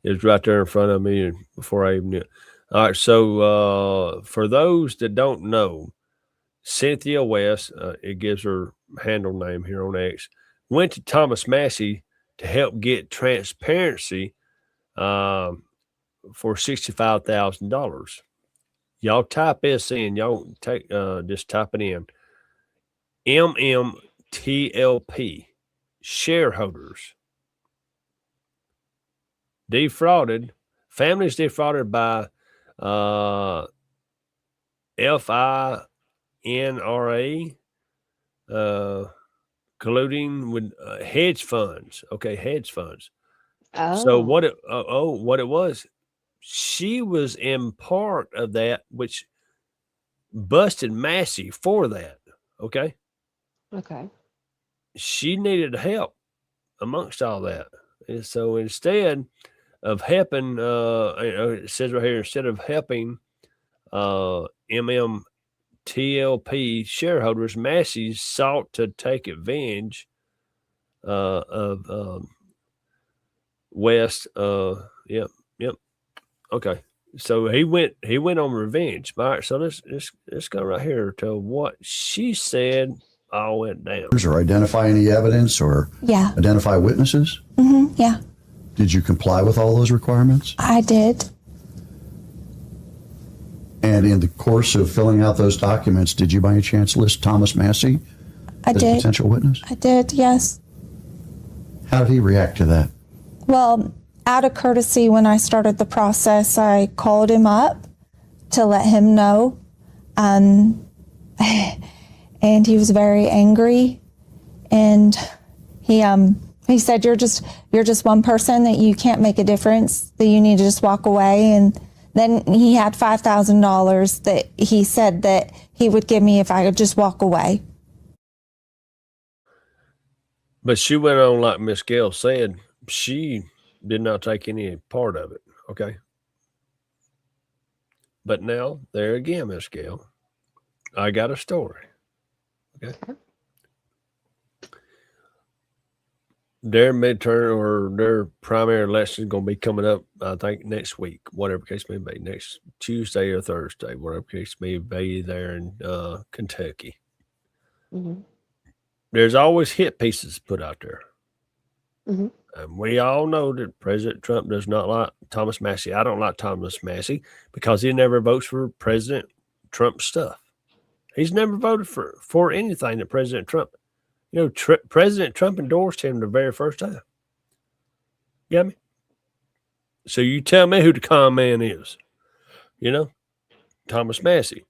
It's right there in front of me before I even knew it. All right. So for those that don't know, Cynthia West, it gives her handle name here on X, went to Thomas Massey to help get transparency for $65,000. Y'all type this in. Y'all just type it in. MMTLP shareholders defrauded, families defrauded by FINRA, colluding with hedge funds. Okay, hedge funds. Oh. So what it was, she was in part of that, which busted Massey for that. Okay. Okay. She needed help amongst all that. And so instead of helping, it says right here, instead of helping MMTLP shareholders, Massey sought to take advantage of West. Yep. Okay. So he went on revenge. All right. So let's go right here to what she said all went down. Or identify any evidence or identify witnesses? Yeah. Did you comply with all those requirements? I did. And in the course of filling out those documents, did you by any chance list Thomas Massey as a potential witness? I did, yes. How did he react to that? Well, out of courtesy, when I started the process, I called him up to let him know. And he was very angry. And he said, you're just one person, that you can't make a difference, that you need to just walk away. And then he had $5,000 that he said that he would give me if I could just walk away. But she went on, like Miss Gail said, she did not take any part of it. Okay. But now, there again, Miss Gail, I got a story. Okay. Their midterm or their primary election is going to be coming up, I think, next week, whatever case may be, next Tuesday or Thursday, whatever case may be there in Kentucky. Mm-hmm. There's always hit pieces put out there. Mm-hmm. And we all know that President Trump does not like Thomas Massie. I don't like Thomas Massie because he never votes for President Trump stuff. He's never voted for anything that President Trump, President Trump endorsed him the very first time. You got me? So you tell me who the con man is, Thomas Massie.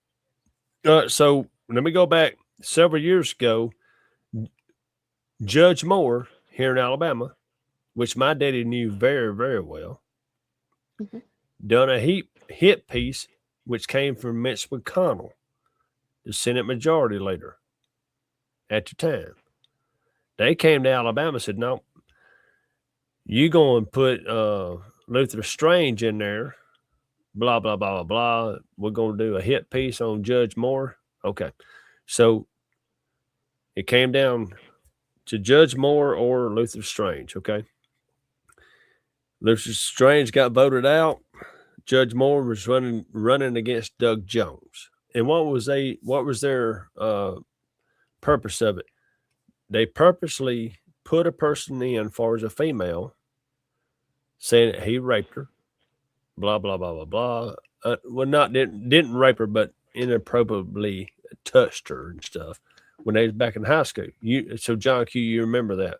So let me go back several years ago. Judge Moore here in Alabama, which my daddy knew very, very well, done a hit piece, which came from Mitch McConnell, the Senate Majority Leader at the time. They came to Alabama and said, no, you go and put Luther Strange in there, blah, blah, blah, blah, blah. We're going to do a hit piece on Judge Moore. Okay. So it came down to Judge Moore or Luther Strange, okay? Luther Strange got voted out. Judge Moore was running against Doug Jones. And what was their purpose of it? They purposely put a person in far as a female, saying that he raped her, blah, blah, blah, blah, blah. Didn't rape her, but inappropriately touched her and stuff when they was back in high school. So John Q, you remember that.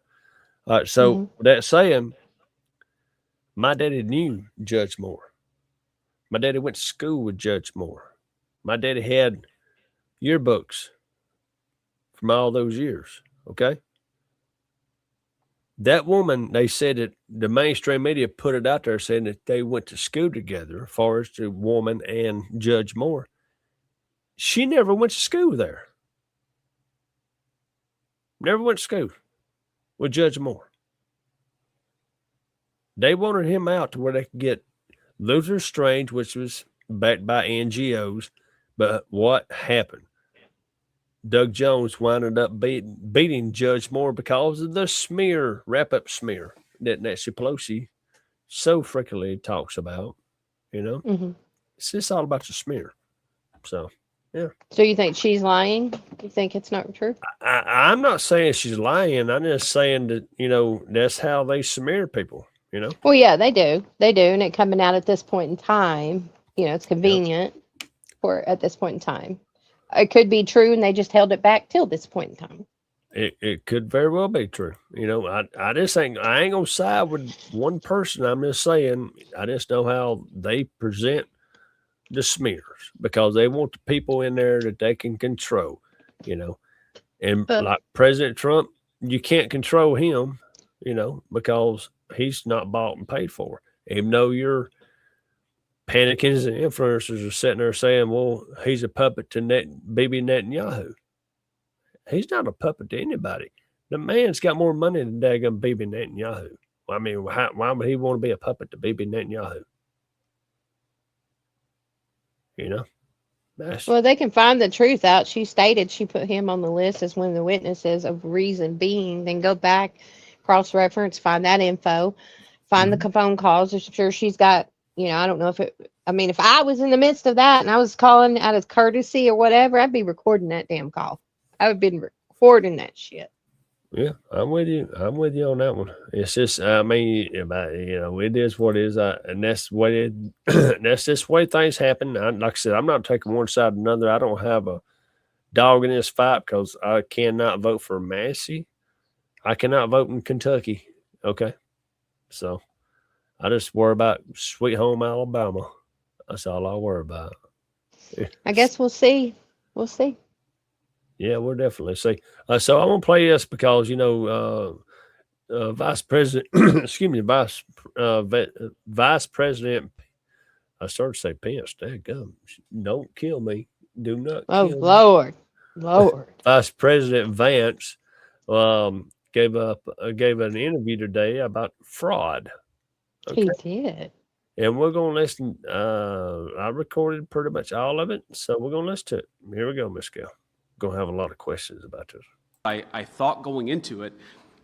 All right, so that saying, my daddy knew Judge Moore. My daddy went to school with Judge Moore. My daddy had yearbooks from all those years, okay? That woman, they said that the mainstream media put it out there saying that they went to school together, as far as the woman and Judge Moore. She never went to school there. Never went to school with Judge Moore. They wanted him out to where they could get Luther Strange, which was backed by NGOs. But what happened? Doug Jones wound up beating Judge Moore because of the smear, wrap-up smear that Nancy Pelosi so frequently talks about, It's just all about the smear. So, yeah. So you think she's lying? You think it's not true? I'm not saying she's lying. I'm just saying that, that's how they smear people, Well, yeah, they do. They do. And it coming out at this point in time, it's convenient for at this point in time. It could be true, and they just held it back till this point in time. It could very well be true. I just think I ain't gonna side with one person. I'm just saying I just know how they present the smears because they want the people in there that they can control, And like President Trump, you can't control him, because he's not bought and paid for. Even though your panicking and influencers are sitting there saying, well, he's a puppet to Bibi Netanyahu. He's not a puppet to anybody. The man's got more money than daggum Bibi Netanyahu. I mean, why would he want to be a puppet to Bibi Netanyahu? Well, they can find the truth out. She stated she put him on the list as one of the witnesses of reason being. Then go back, cross-reference, find that info, find the phone calls. I'm sure she's got, I don't know if I was in the midst of that and I was calling out of courtesy or whatever, I'd be recording that damn call. I would have been recording that shit. Yeah, I'm with you. I'm with you on that one. It's just, it is what it is. And that's what that's just the way things happen. Like I said, I'm not taking one side or another. I don't have a dog in this fight because I cannot vote for Massie. I cannot vote in Kentucky. Okay. So I just worry about sweet home Alabama. That's all I worry about. I guess we'll see. We'll see. Yeah, we'll definitely see. So I'm gonna play this because Vice President, excuse me, Vice President. I started to say Pence. Dadgum, don't kill me. Do not. Oh, kill Lord. me. Lord. Vice President Vance gave an interview today about fraud. He did. And we're going to listen. I recorded pretty much all of it, so we're going to listen to it. Here we go, Miss Gail. Going to have a lot of questions about this. I thought going into it,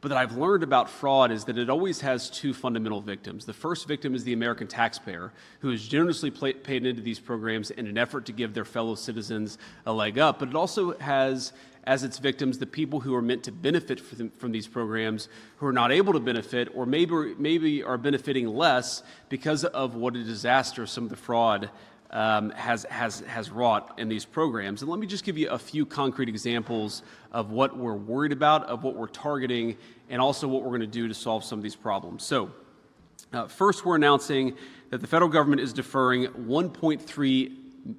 but that I've learned about fraud is that it always has two fundamental victims. The first victim is the American taxpayer, who is generously paid into these programs in an effort to give their fellow citizens a leg up. But it also has as its victims the people who are meant to benefit from these programs, who are not able to benefit, or maybe are benefiting less because of what a disaster some of the fraud has wrought in these programs. And let me just give you a few concrete examples of what we're worried about, of what we're targeting, and also what we're going to do to solve some of these problems. So first, we're announcing that the federal government is deferring $1.3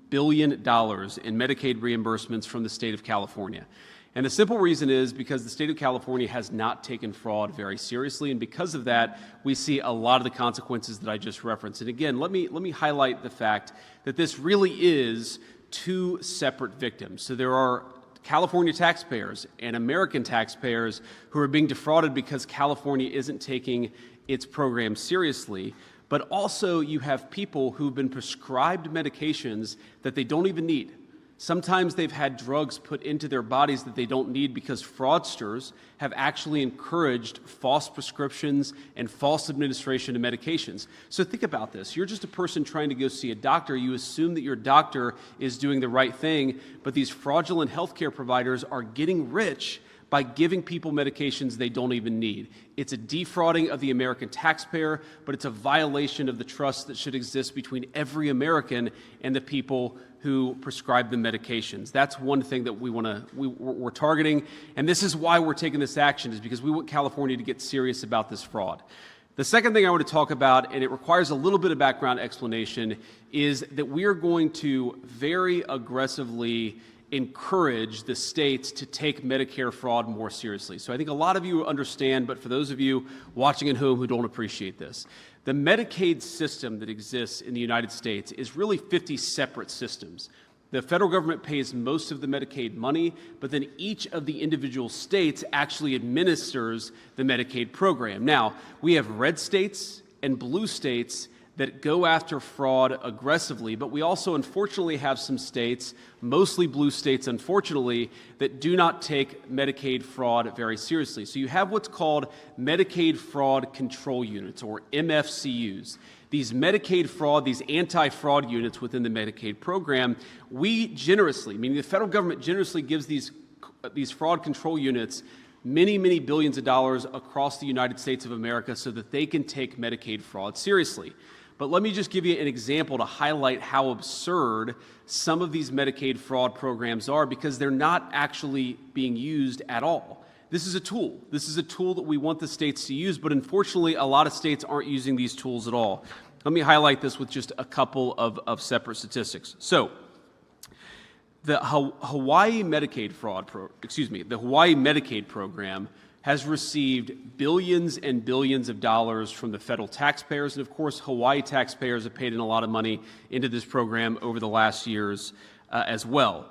billion in Medicaid reimbursements from the state of California. And the simple reason is because the state of California has not taken fraud very seriously, and because of that, we see a lot of the consequences that I just referenced. And again, let me highlight the fact that this really is two separate victims. So there are California taxpayers and American taxpayers who are being defrauded because California isn't taking its program seriously. But also you have people who've been prescribed medications that they don't even need. Sometimes they've had drugs put into their bodies that they don't need because fraudsters have actually encouraged false prescriptions and false administration of medications. So think about this. You're just a person trying to go see a doctor. You assume that your doctor is doing the right thing, but these fraudulent healthcare providers are getting rich by giving people medications they don't even need. It's a defrauding of the American taxpayer, but it's a violation of the trust that should exist between every American and the people who prescribe the medications. That's one thing that we're targeting, and this is why we're taking this action, is because we want California to get serious about this fraud. The second thing I want to talk about, and it requires a little bit of background explanation, is that we are going to very aggressively encourage the states to take Medicare fraud more seriously. So I think a lot of you understand, but for those of you watching at home who don't appreciate this, the Medicaid system that exists in the United States is really 50 separate systems. The federal government pays most of the Medicaid money, but then each of the individual states actually administers the Medicaid program. Now, we have red states and blue states that go after fraud aggressively, but we also unfortunately have some states, mostly blue states unfortunately, that do not take Medicaid fraud very seriously. So you have what's called Medicaid Fraud Control Units, or MFCUs. These Medicaid fraud, these anti-fraud units within the Medicaid program, we generously, meaning the federal government generously gives these fraud control units many, many billions of dollars across the United States of America so that they can take Medicaid fraud seriously. But let me just give you an example to highlight how absurd some of these Medicaid fraud programs are, because they're not actually being used at all. This is a tool. This is a tool that we want the states to use, but unfortunately, a lot of states aren't using these tools at all. Let me highlight this with just a couple of separate statistics. So, the Hawaii Medicaid program has received billions and billions of dollars from the federal taxpayers. And of course, Hawaii taxpayers have paid in a lot of money into this program over the last years as well.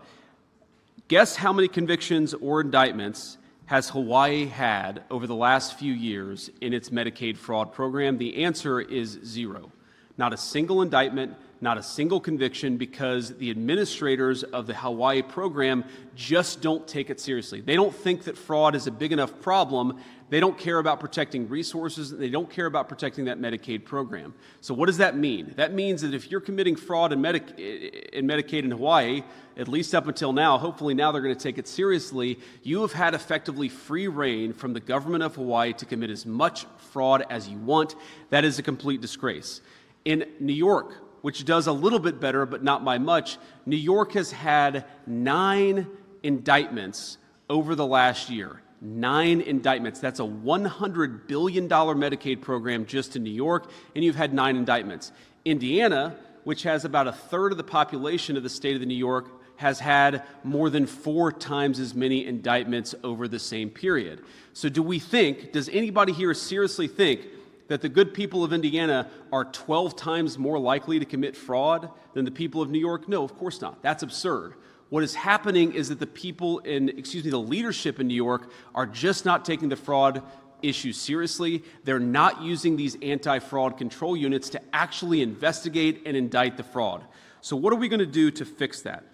Guess how many convictions or indictments has Hawaii had over the last few years in its Medicaid fraud program? The answer is 0. Not a single indictment, not a single conviction, because the administrators of the Hawaii program just don't take it seriously. They don't think that fraud is a big enough problem. They don't care about protecting resources. They don't care about protecting that Medicaid program. So what does that mean? That means that if you're committing fraud in Medicaid in Hawaii, at least up until now, hopefully now they're going to take it seriously, you have had effectively free reign from the government of Hawaii to commit as much fraud as you want. That is a complete disgrace. In New York, which does a little bit better, but not by much, New York has had 9 indictments over the last year. 9 indictments. That's a $100 billion Medicaid program just in New York, and you've had 9 indictments. Indiana, which has about a third of the population of the state of New York, has had more than 4 times as many indictments over the same period. So does anybody here seriously think that the good people of Indiana are 12 times more likely to commit fraud than the people of New York? No, of course not. That's absurd. What is happening is that the leadership in New York are just not taking the fraud issue seriously. They're not using these anti-fraud control units to actually investigate and indict the fraud. So what are we going to do to fix that?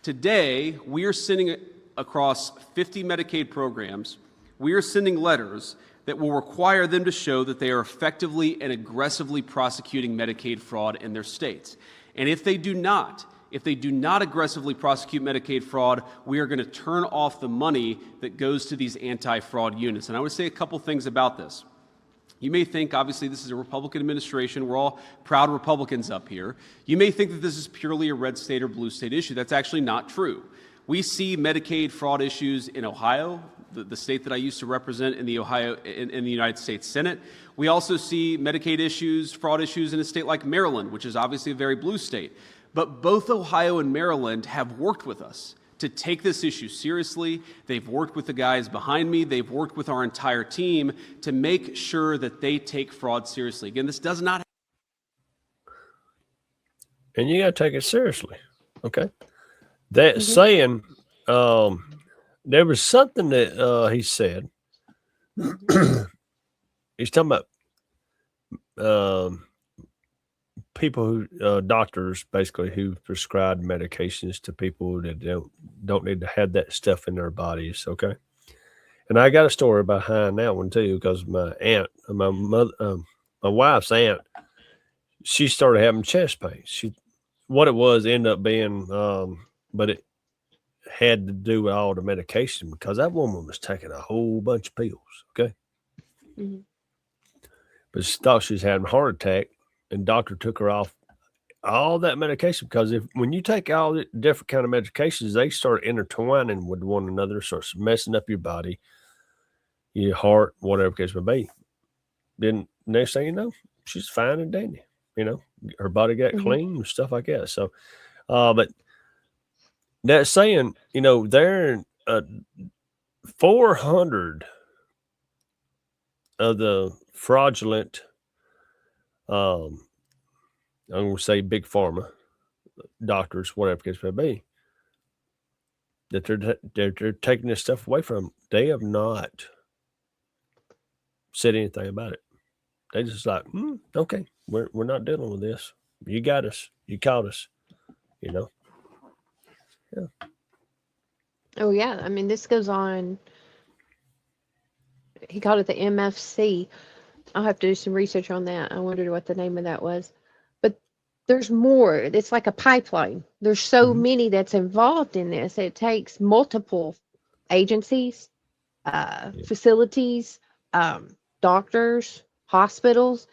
Today, we are sending across 50 Medicaid programs, we are sending letters that will require them to show that they are effectively and aggressively prosecuting Medicaid fraud in their states. And if they do not aggressively prosecute Medicaid fraud, we are going to turn off the money that goes to these anti-fraud units. And I would say a couple things about this. You may think, obviously, this is a Republican administration. We're all proud Republicans up here. You may think that this is purely a red state or blue state issue. That's actually not true. We see Medicaid fraud issues in Ohio, the state that I used to represent in the United States Senate. We also see Medicaid fraud issues in a state like Maryland, which is obviously a very blue state. But both Ohio and Maryland have worked with us to take this issue seriously. They've worked with the guys behind me. They've worked with our entire team to make sure that they take fraud seriously. Again, this does not. And you got to take it seriously. Okay. That saying, there was something that he said. He's talking about people who, doctors basically, who prescribe medications to people that don't need to have that stuff in their bodies. Okay. And I got a story behind that one too, because my aunt, my wife's aunt, she started having chest pains. What it was ended up being, but it had to do with all the medication, because that woman was taking a whole bunch of pills. Okay. Mm-hmm. But she thought she was having a heart attack, and doctor took her off all that medication, because when you take all the different kind of medications, they start intertwining with one another, starts messing up your body, your heart, whatever the case may be. Then next thing you know, she's fine and dandy. Her body got clean and stuff like that. So, but that saying, there 400 of the fraudulent, I'm going to say big pharma, doctors, whatever the case may be, that they're taking this stuff away from them. They have not said anything about it. They just like, okay, we're not dealing with this. You got us. You caught us. Yeah. Oh, yeah. I mean, this goes on. He called it the MFC. I'll have to do some research on that. I wondered what the name of that was. But there's more. It's like a pipeline. There's so many that's involved in this. It takes multiple agencies, facilities, doctors, hospitals.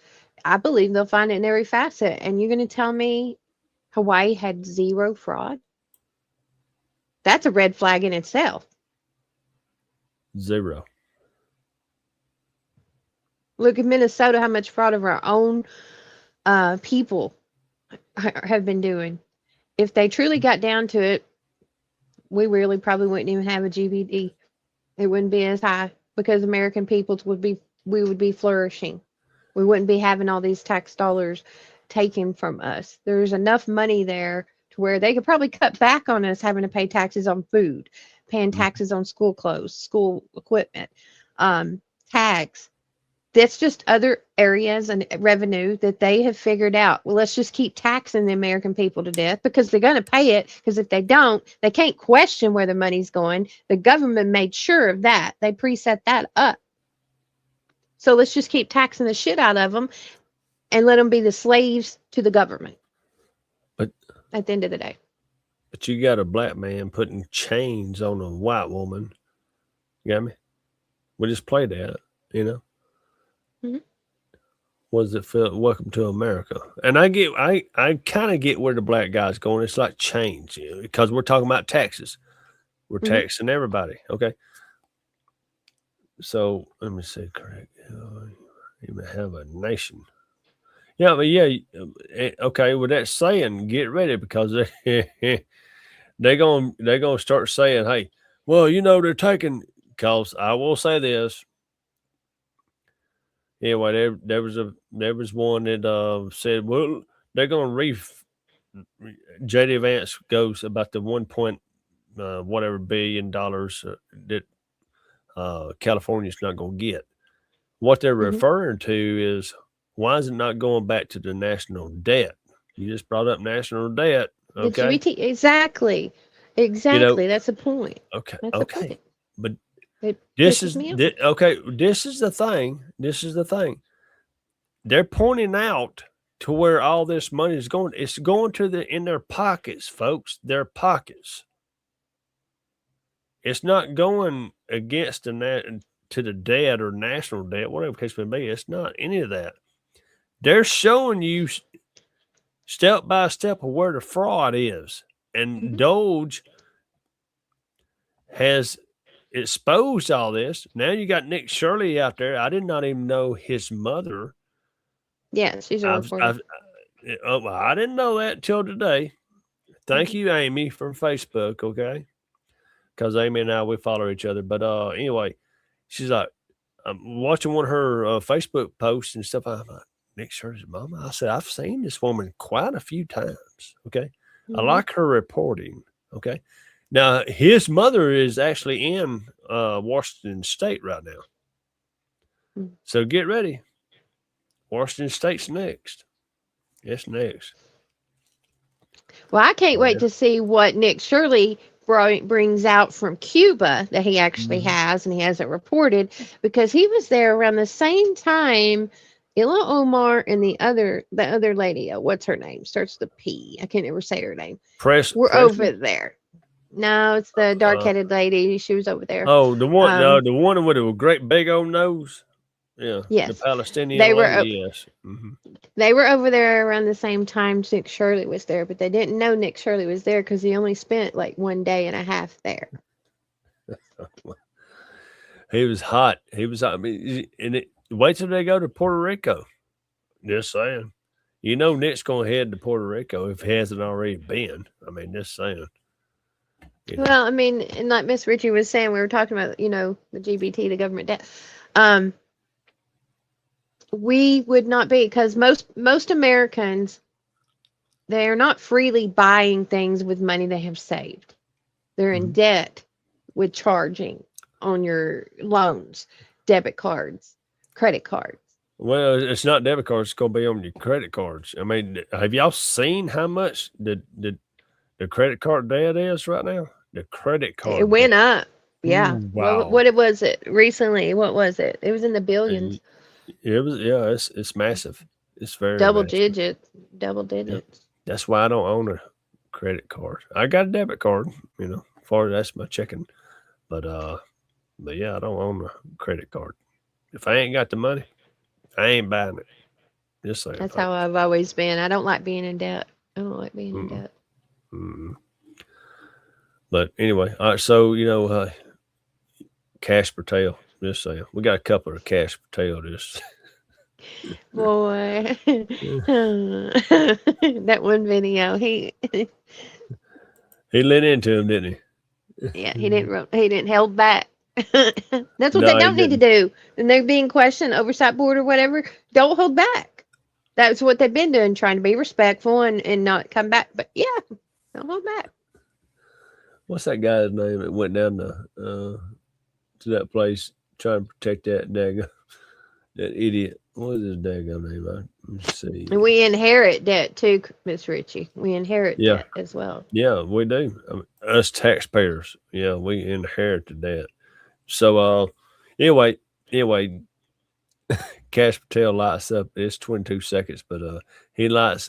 I believe they'll find it in every facet. And you're going to tell me Hawaii had zero fraud? That's a red flag in itself. Zero. Look at Minnesota, how much fraud of our own people have been doing. If they truly got down to it, we really probably wouldn't even have a GDP. It wouldn't be as high, because American peoples would be flourishing. We wouldn't be having all these tax dollars taken from us. There's enough money there to where they could probably cut back on us having to pay taxes on food, paying taxes on school clothes, school equipment, tags. That's just other areas and revenue that they have figured out. Well, let's just keep taxing the American people to death, because they're going to pay it. Because if they don't, they can't question where the money's going. The government made sure of that. They preset that up. So let's just keep taxing the shit out of them and let them be the slaves to the government. But at the end of the day. But you got a black man putting chains on a white woman. You got me? We just played that, Mm-hmm. What does it feel? Welcome to America. And I kind of get where the black guy's going. It's like change, because we're talking about taxes. We're taxing everybody. Okay. So let me say correct. You may have a nation. Yeah, but yeah, okay. With that saying, get ready because they're gonna start saying, "Hey, well, they're taking." Cause I will say this. Anyway, there was one that said, "Well, they're gonna JD Vance goes about the whatever $1 billion that California's not gonna get." What they're referring to is, why is it not going back to the national debt? You just brought up national debt. Okay. The GBT, exactly. That's the point. Okay. That's the point. But It this pisses is me off. okay. This is the thing. They're pointing out to where all this money is going. It's going in their pockets, folks. Their pockets. It's not going against to the debt or national debt, whatever the case may be. It's not any of that. They're showing you step by step of where the fraud is. And Doge has exposed all this. Now you got Nick Shirley out there. I did not even know his mother. Yeah, she's a reporter. I didn't know that till today. Thank you, Amy, from Facebook, okay? Because Amy and I, we follow each other. But anyway, she's like, I'm watching one of her Facebook posts and stuff. I'm like, Nick Shirley's mama. I said, I've seen this woman quite a few times, okay? I like her reporting, okay? Now, his mother is actually in Washington State right now. So get ready. Washington State's next. It's next. Well, I can't wait to see what Nick Shirley brings out from Cuba that he actually has and he hasn't reported, because he was there around the same time Ilhan Omar and the other lady, what's her name? Starts with a P. I can't ever say her name. We're over there. No, it's the dark-headed lady. She was over there. Oh, the one, the one with a great big old nose. Yeah. Yes. The Palestinian They were lady, yes. They were over there around the same time Nick Shirley was there, but they didn't know Nick Shirley was there because he only spent like 1 day and a half there. He was hot. He was hot. I mean, wait till they go to Puerto Rico. Just saying. Nick's going to head to Puerto Rico if he hasn't already been. I mean, just saying. Well, I mean, and like Miss Richie was saying, we were talking about, the GBT, the government debt. We would not be, because most Americans, they are not freely buying things with money they have saved. They're in debt with charging on your loans, debit cards, credit cards. Well, it's not debit cards. It's going to be on your credit cards. I mean, have y'all seen how much the credit card debt is right now? The credit card. It went up. Yeah. Wow. What was it recently? What was it? It was in the billions. It was. Yeah, it's massive. It's very double massive. digits. Yeah. That's why I don't own a credit card. I got a debit card, for that's my checking. But yeah, I don't own a credit card. If I ain't got the money, I ain't buying it. Just saying. That's how I've always been. I don't like being in debt. I don't like being in debt. But anyway, all right, so Cash Patel. Just saying, we got a couple of Cash Patel. Just boy, that one video, he lit into him, didn't he? Yeah, he didn't hold back. That's what they don't need to do. And they're being questioned, oversight board or whatever. Don't hold back. That's what they've been doing, trying to be respectful and not come back. But yeah, don't hold back. What's that guy's name that went down to that place trying to protect that idiot? What is his daggone name? Let's see. And we inherit debt too, Miss Richie. We inherit debt as well. Yeah, we do. I mean, us taxpayers. Yeah, we inherit the debt. So anyway, Cash Patel lights up. It's 22 seconds, but he brings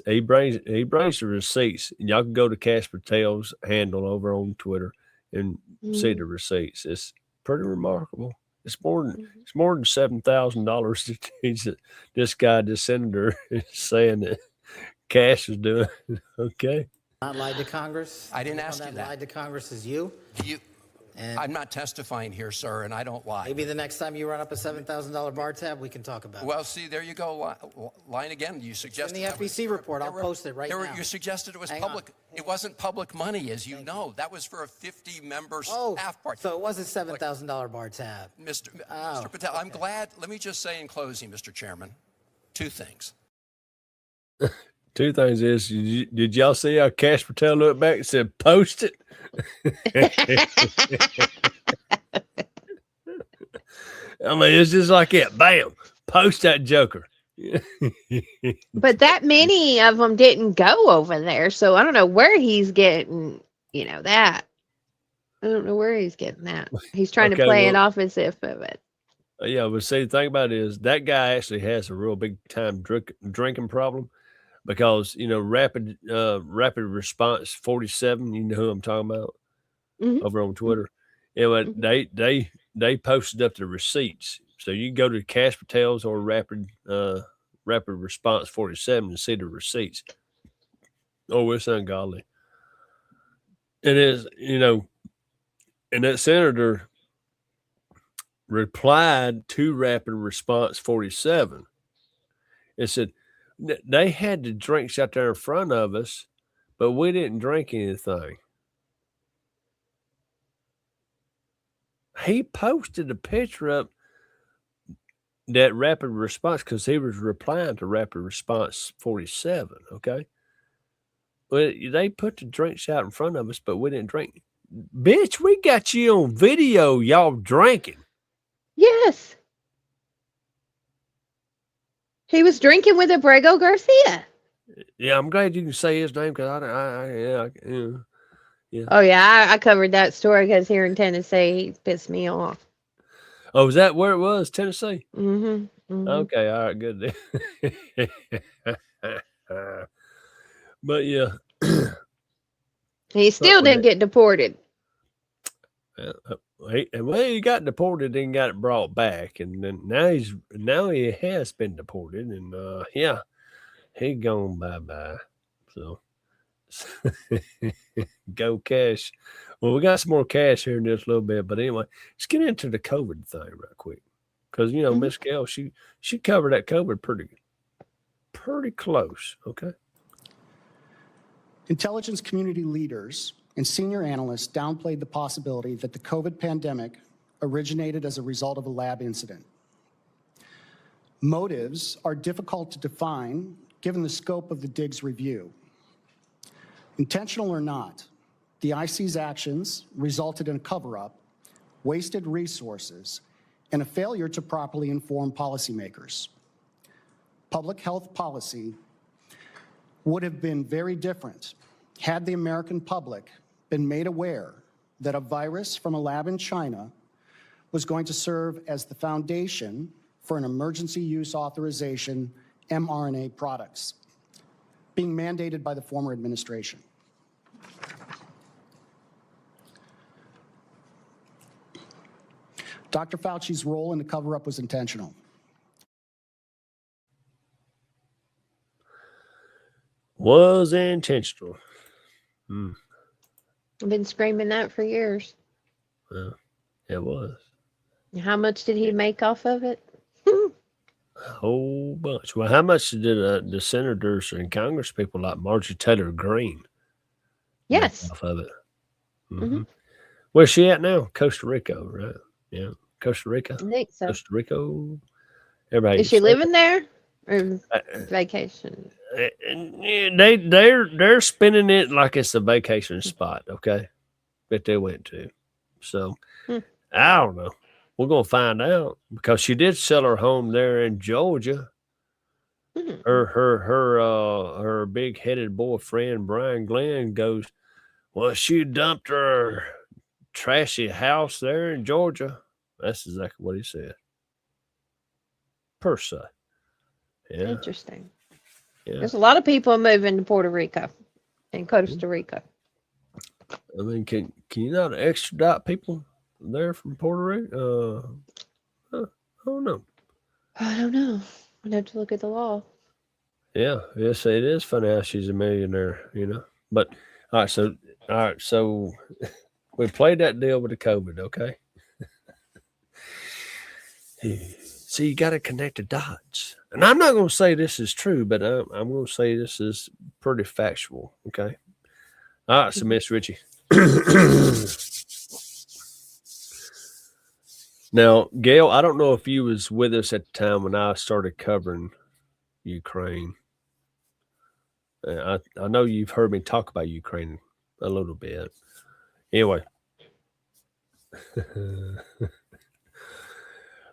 the receipts. Y'all can go to Cash Patel's handle over on Twitter and see the receipts. It's pretty remarkable. It's more than $7,000. This guy, this senator, is saying that Cash is doing. Okay. Not lied to Congress. I didn't ask you that. Lied to Congress is you. I'm not testifying here, sir, and I don't lie. Maybe the next time you run up a $7,000 bar tab, we can talk about it. Well, see, there you go, lying again. You suggested in the FEC report. I'll post it right now. You suggested it was Hang public. It wasn't public money, as you know. That was for a 50-member staff party. So it was a $7,000 bar tab. Mr. Patel, I'm glad. Let me just say in closing, Mr. Chairman, two things. Two things is, did y'all see how Cash Patel looked back and said, post it? I mean, it's just like that. Bam. Post that joker. But that many of them didn't go over there. So I don't know where he's getting, that. I don't know where he's getting that. He's trying to play it off as if of it. Yeah, but see, the thing about it is that guy actually has a real big time drinking problem because, rapid response 47, you know who I'm talking about over on Twitter. They posted up the receipts. So you can go to Cash Patel's or rapid response 47 and see the receipts. Oh, it's ungodly. It is, and that senator replied to rapid response 47 and said they had the drinks out there in front of us, but we didn't drink anything. He posted a picture up that rapid response because he was replying to rapid response 47. Okay. Well, they put the drinks out in front of us, but we didn't drink. Bitch, we got you on video, y'all drinking. Yes. He was drinking with Abrego Garcia. Yeah, I'm glad you can say his name because yeah. Oh, yeah, I covered that story because here in Tennessee, he pissed me off. Oh, is that where it was, Tennessee? Mm-hmm. Okay, all right, good. But yeah. He still didn't get deported. He got deported and got it brought back, and then now he has been deported, and he gone bye-bye. So go Cash. Well, we got some more Cash here in just a little bit, but anyway, let's get into the COVID thing real quick, because Miss Gail, she covered that COVID pretty close. Okay. Intelligence community leaders and senior analysts downplayed the possibility that the COVID pandemic originated as a result of a lab incident. Motives are difficult to define given the scope of the Diggs review. Intentional or not, the IC's actions resulted in a cover-up, wasted resources, and a failure to properly inform policymakers. Public health policy would have been very different had the American public been made aware that a virus from a lab in China was going to serve as the foundation for an emergency use authorization mRNA products being mandated by the former administration. Dr. Fauci's role in the cover-up was intentional. Was intentional. I've been screaming that for years. Well, it was. How much did he make off of it? A whole bunch. Well, how much did the senators and Congress people like Marjorie Taylor Greene Yes. off of it? Mm-hmm. Where's she at now? Costa Rica, right? Yeah, Costa Rica. I think so. Costa Rica. Everybody. Is she living there or vacation? They're spinning it like it's a vacation spot, okay, that they went to. So I don't know. We're gonna find out because she did sell her home there in Georgia. Her big-headed boyfriend Brian Glenn goes, well, she dumped her trashy house there in Georgia. That's exactly what he said. Per se. Yeah. Interesting. Yeah. There's a lot of people moving to Puerto Rico and Costa Rica. I mean, can you not extradite people there from Puerto Rico? I don't know. I don't know. I'd have to look at the law. Yeah, yes, it is funny how she's a millionaire, But all right, so We played that deal with the COVID, okay? See, you got to connect the dots. And I'm not going to say this is true, but I'm going to say this is pretty factual, okay? All right, so Miss Richie. Now, Gail, I don't know if you was with us at the time when I started covering Ukraine. I know you've heard me talk about Ukraine a little bit. Anyway.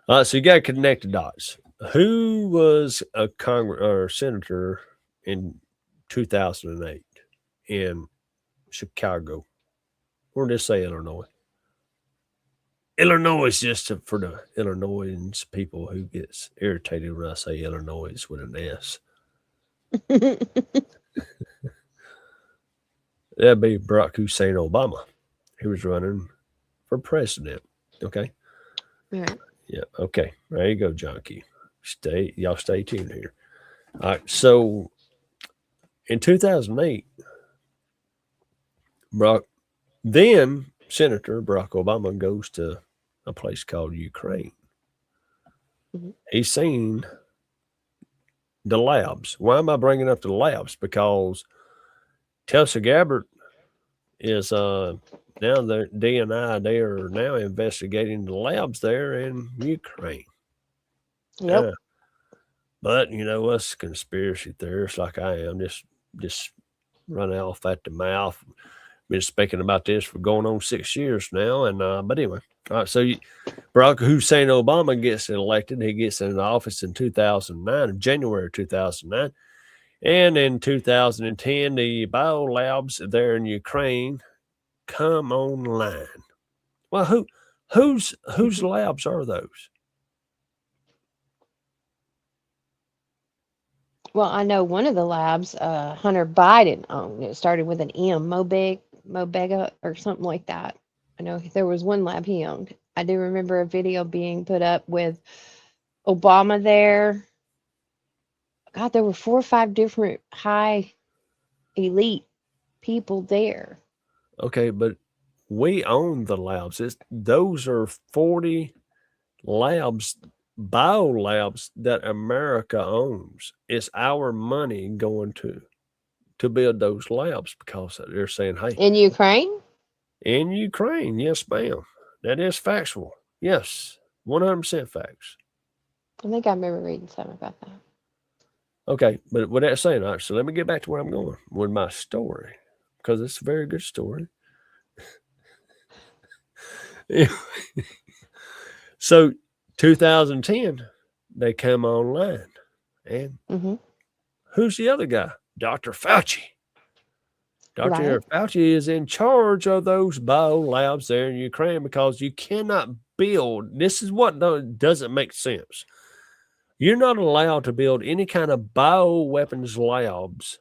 So you got to connect the dots. Who was a Congress or senator in 2008 in Chicago? Or just say Illinois. Illinois is just for the Illinoisans people who gets irritated when I say Illinois with an S. That'd be Barack Hussein Obama. He was running for president. Okay. Right. Yeah. Okay. There you go, John Key. Y'all stay tuned here. All right. So in 2008, then Senator Barack Obama goes to a place called Ukraine. Mm-hmm. He's seen the labs. Why am I bringing up the labs? Because Tulsi Gabbard is now the DNI. They are now investigating the labs there in Ukraine. Yep. But you know, us conspiracy theorists like I am just run off at the mouth. Been speaking about this for going on 6 years now, and but anyway, all right. So Barack Hussein Obama gets elected. He gets in office in 2009, January 2009, and in 2010, the biolabs there in Ukraine come online. Well, whose labs are those? Well, I know one of the labs Hunter Biden owned. It started with an M, Mobega or something like that. I know there was one lab he owned. I do remember a video being put up with Obama there. God, there were 4 or 5 different high elite people there. Okay, but we own the labs. Those are 40 labs, biolabs that America owns. It's our money going to build those labs because they're saying, hey. In Ukraine? In Ukraine, yes, ma'am. That is factual. Yes, 100% facts. I think I remember reading something about that. Okay, but with that saying, all right, so let me get back to where I'm going with my story because it's a very good story. So 2010, they come online. And who's the other guy? Dr. Fauci. Dr. Fauci is in charge of those biolabs there in Ukraine because you cannot build. This is what doesn't make sense. You're not allowed to build any kind of bioweapons labs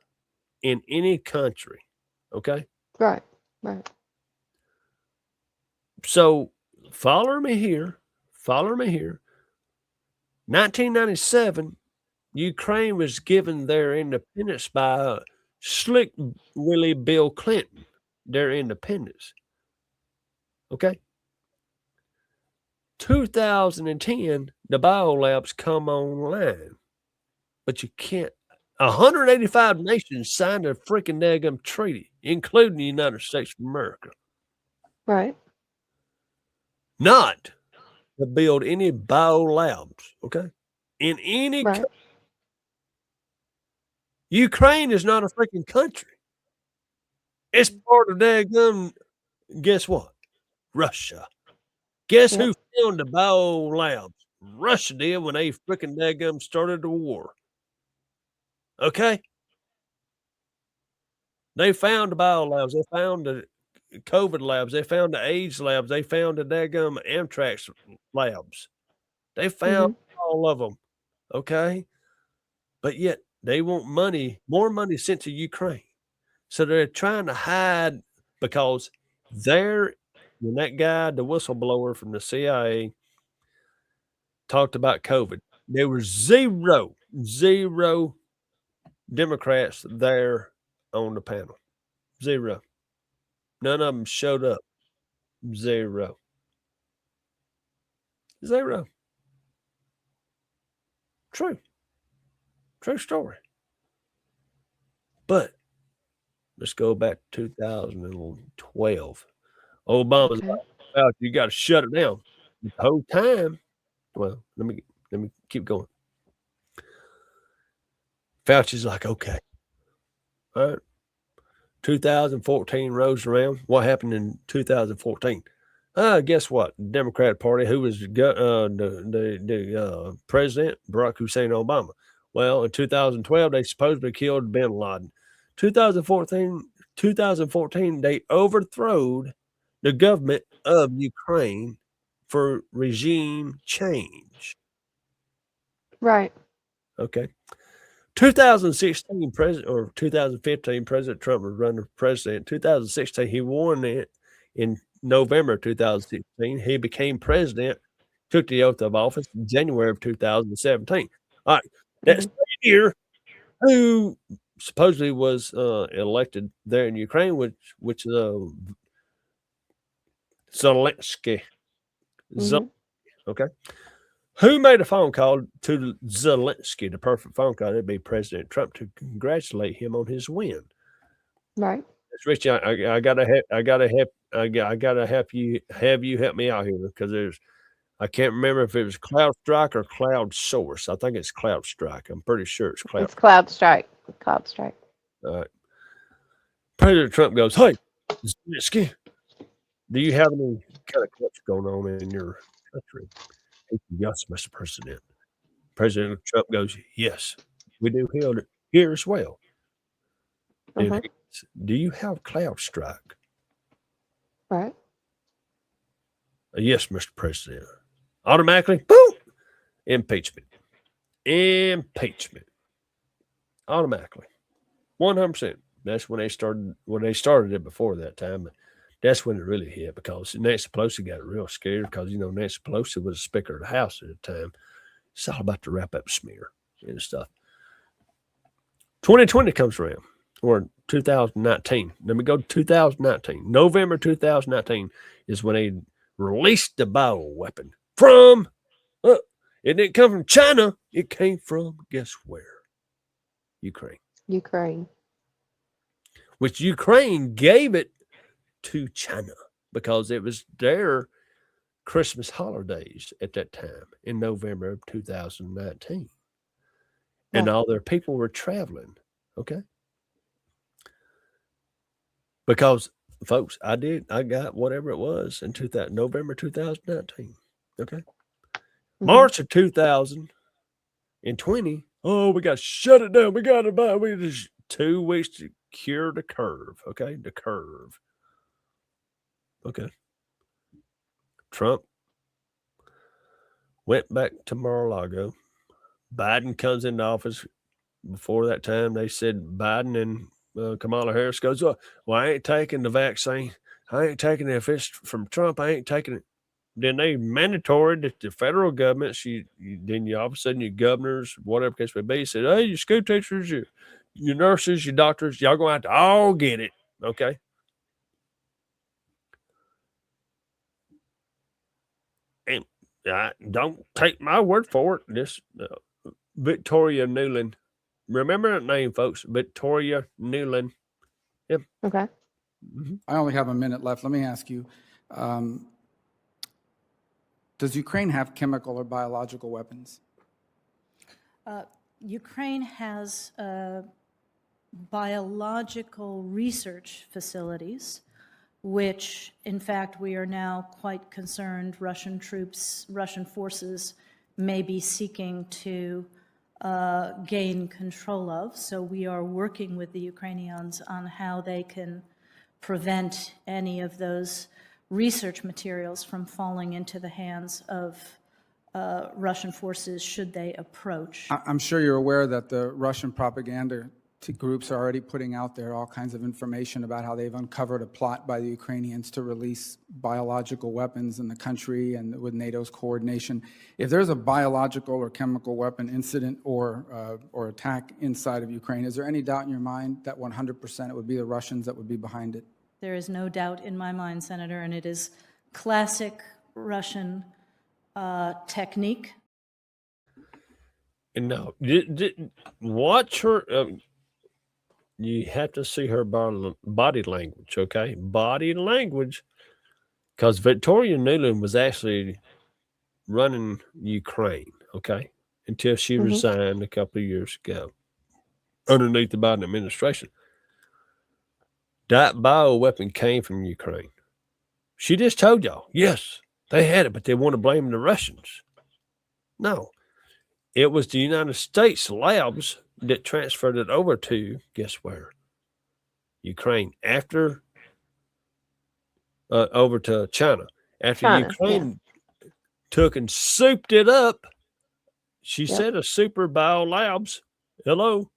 in any country. Okay? Right. So follow me here. 1997, Ukraine was given their independence by Slick Willie Bill Clinton, their independence. Okay? 2010, the biolabs come online. But you can't. 185 nations signed a freaking daggum treaty, including the United States of America. Right. Not to build any biolabs, okay? In any country. Ukraine is not a freaking country. It's part of daggum, guess what? Russia. Guess who found the biolabs? Russia did when they freaking daggum started the war. Okay? They found the biolabs. They found the COVID labs. They found the AIDS labs. They found the daggum anthrax labs. They found all of them. Okay? But yet they want money, more money sent to Ukraine. So they're trying to hide because when that guy, the whistleblower from the CIA, talked about COVID, there were zero Democrats there on the panel. Zero. None of them showed up. Zero. Zero. True. True story. But let's go back to 2012. Obama's Okay. like, "Fauci, you got to shut it down." The whole time, well, let me keep going. Fauci's like, "Okay, all right." 2014 rolls around. What happened in 2014? Guess what? The Democratic Party, who was the president, Barack Hussein Obama. Well, in 2012, they supposedly killed bin Laden. 2014, they overthrowed the government of Ukraine for regime change. Right. Okay. 2016 president or 2015 President Trump was running for president. 2016 he won it in November 2016. He became president, took the oath of office in January of 2017. All right, that same year, who supposedly was elected there in Ukraine, which Zelensky. Okay. Who made a phone call to Zelensky, the perfect phone call? It'd be President Trump, to congratulate him on his win. Right. It's Richie. I gotta help you. Have you help me out here because I can't remember if it was Cloud Strike or Cloud Source. I think it's Cloud Strike. I'm pretty sure it's Cloud. It's Cloud Strike. Cloud Strike. All right. President Trump goes, "Hey, Zelensky, do you have any kind of clutch going on in your country?" "Yes, Mr. President." President Trump goes, "Yes, we do here as well." And he goes, "Do you have Cloud Strike?" Right. "Yes, Mr. President." Automatically, boom, impeachment. Automatically. 100%. That's when they started. Well, they started it before that time, but that's when it really hit because Nancy Pelosi got real scared because, Nancy Pelosi was the Speaker of the House at the time. It's all about the wrap-up smear and stuff. 2020 comes around, or 2019. Let me go to 2019. November 2019 is when they released the bioweapon from, it didn't come from China. It came from, guess where? Ukraine. Which Ukraine gave it to China because it was their Christmas holidays at that time in November of 2019. And all their people were traveling. Okay. Because, folks, I got whatever it was in November 2019. Okay. March of 2020. Oh, we got to shut it down. We got to buy. We just 2 weeks to cure the curve. Okay. The curve. Okay. Trump went back to Mar-a-Lago. Biden comes into office. Before that time, they said Biden and Kamala Harris goes, "Well, I ain't taking the vaccine. I ain't taking it. If it's from Trump, I ain't taking it." Then they mandatory that the federal government, then all of a sudden your governors, whatever case may be, said, "Hey, your school teachers, your nurses, your doctors, y'all going to have to all get it." Okay. And don't take my word for it. This Victoria Nuland. Remember that name, folks. Victoria Nuland. Yep. Okay. I only have a minute left. Let me ask you, does Ukraine have chemical or biological weapons? Ukraine has biological research facilities, which, in fact, we are now quite concerned Russian forces may be seeking to gain control of. So we are working with the Ukrainians on how they can prevent any of those research materials from falling into the hands of Russian forces should they approach. I'm sure you're aware that the Russian propaganda groups are already putting out there all kinds of information about how they've uncovered a plot by the Ukrainians to release biological weapons in the country and with NATO's coordination. If there's a biological or chemical weapon incident or attack inside of Ukraine, is there any doubt in your mind that 100% it would be the Russians that would be behind it? There is no doubt in my mind, Senator, and it is classic Russian technique. And no, watch her. You have to see her body language, okay? Body language. Because Victoria Nuland was actually running Ukraine, okay? Until she resigned a couple of years ago underneath the Biden administration. That bioweapon came from Ukraine. She just told y'all, yes, they had it, but they want to blame the Russians. No. It was the United States labs that transferred it over to, guess where? Ukraine. After, over to China. After Ukraine took and souped it up, she said a super bio labs. Hello.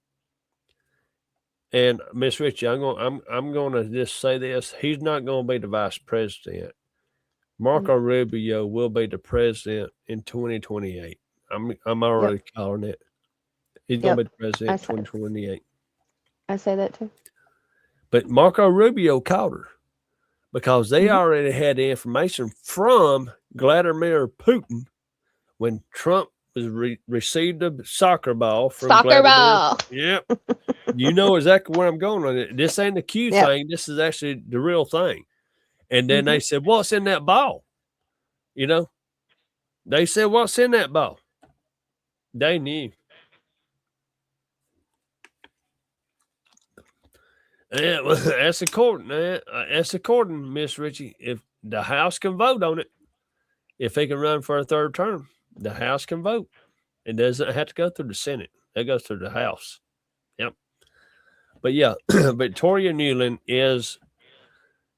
And Miss Ritchie, I'm going to just say this. He's not going to be the vice president. Marco Rubio will be the president in 2028. I'm already calling it. He's going to be the president in 2028. I say that too. But Marco Rubio called her because they already had the information from Vladimir Putin when Trump was received a soccer ball from Soccer Vladimir. ball. Yep. You know exactly where I'm going on it. This ain't the Q thing. This is actually the real thing. And then they said, what's in that ball? You know, they said, what's in that ball? They knew. Yeah, well, that's according, Miss Ritchie. If the House can vote on it, if he can run for a third term, the House can vote. It doesn't have to go through the Senate. It goes through the House. Yep. But yeah, Victoria Nuland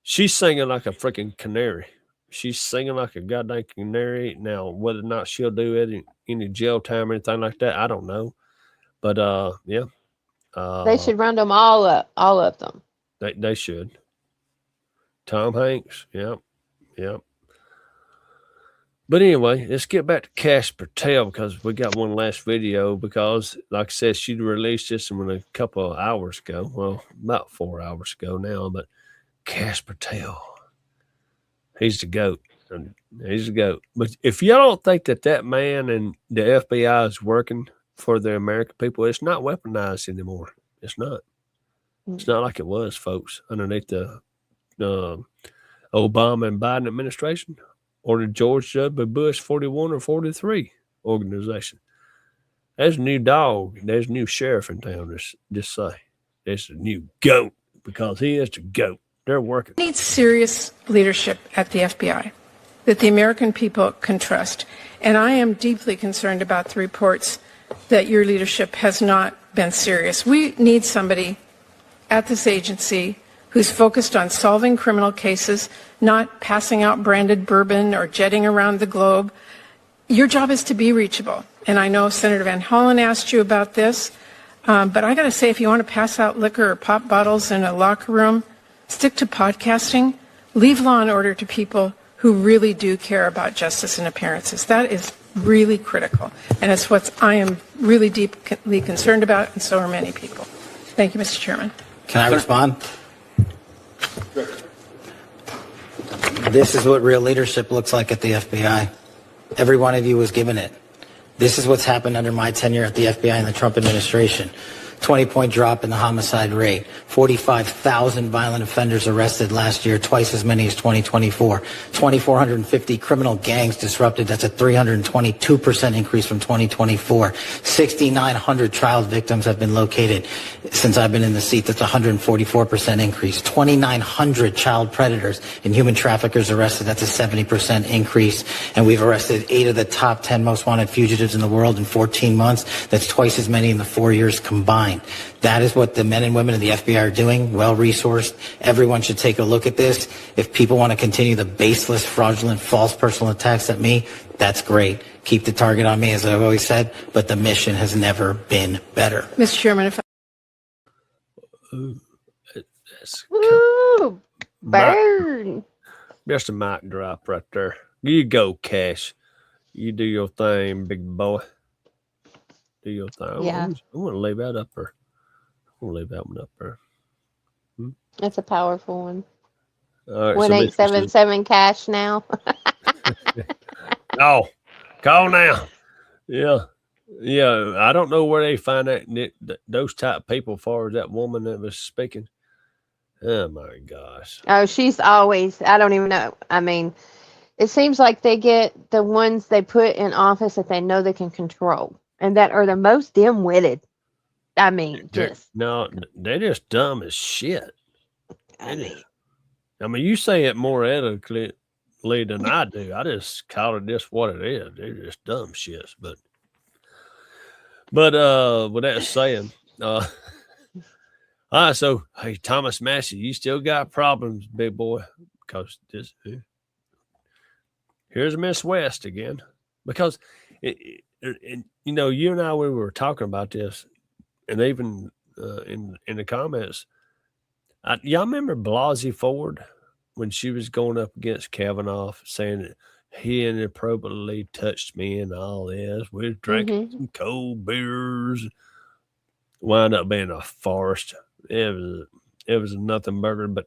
she's singing like a freaking canary. She's singing like a goddamn canary. Now, whether or not she'll do it any jail time or anything like that, I don't know. But yeah. They should round them all of them. They should. Tom Hanks. Yep. But anyway, let's get back to Kash Patel because we got one last video because, like I said, she released this one a couple of hours ago. Well, about 4 hours ago now. But Kash Patel, he's the GOAT. He's the GOAT. But if y'all don't think that man and the FBI is working for the American people, it's not weaponized anymore. It's not. It's not like it was, folks, underneath the Obama and Biden administration or the George W. Bush 41 or 43 organization. There's a new dog. There's a new sheriff in town, just say. There's a new GOAT because he is the GOAT. They're working. We need serious leadership at the FBI that the American people can trust. And I am deeply concerned about the reports that your leadership has not been serious. We need somebody at this agency who's focused on solving criminal cases, not passing out branded bourbon or jetting around the globe. Your job is to be reachable. And I know Senator Van Hollen asked you about this, but I got to say, if you want to pass out liquor or pop bottles in a locker room, stick to podcasting. Leave law and order to people who really do care about justice and appearances. That is really critical. And it's what I am really deeply concerned about, and so are many people. Thank you, Mr. Chairman. Can I respond? This is what real leadership looks like at the FBI. Every one of you was given it. This is what's happened under my tenure at the FBI and the Trump administration. 20-point drop in the homicide rate, 45,000 violent offenders arrested last year, twice as many as 2024, 2,450 criminal gangs disrupted, that's a 322% increase from 2024, 6,900 child victims have been located since I've been in the seat, that's a 144% increase, 2,900 child predators and human traffickers arrested, that's a 70% increase, and we've arrested 8 of the top 10 most wanted fugitives in the world in 14 months, that's twice as many in the 4 years combined. That is what the men and women of the FBI are doing, well-resourced. Everyone should take a look at this. If people want to continue the baseless, fraudulent, false personal attacks at me, that's great. Keep the target on me, as I've always said, but the mission has never been better. Mr. Chairman, if Woo! Burn! Just a mic drop right there. You go, Kash. You do your thing, big boy. Do your thing. Yeah. I want to leave that up there. I want to leave that one up there. That's a powerful one. All right, so Miss Priscilla. 1877 cash now. Oh, call now. Yeah. Yeah. I don't know where they find those type of people, as far as that woman that was speaking. Oh my gosh. Oh, she's always, I don't even know. I mean, it seems like they get the ones they put in office that they know they can control and that are the most dim-witted. I mean, they're just dumb as shit. I mean, you say it more eloquently than I do. I just call it just what it is. They're just dumb shits. But with that saying, all right, so hey, Thomas Massie, you still got problems, big boy, because here's Miss West again. Because you know, you and I, we were talking about this, and even in the comments, y'all remember Blasey Ford when she was going up against Kavanaugh, saying that he inappropriately touched me and all this. We were drinking some cold beers. Wound up being a farce. It was a nothing burger, but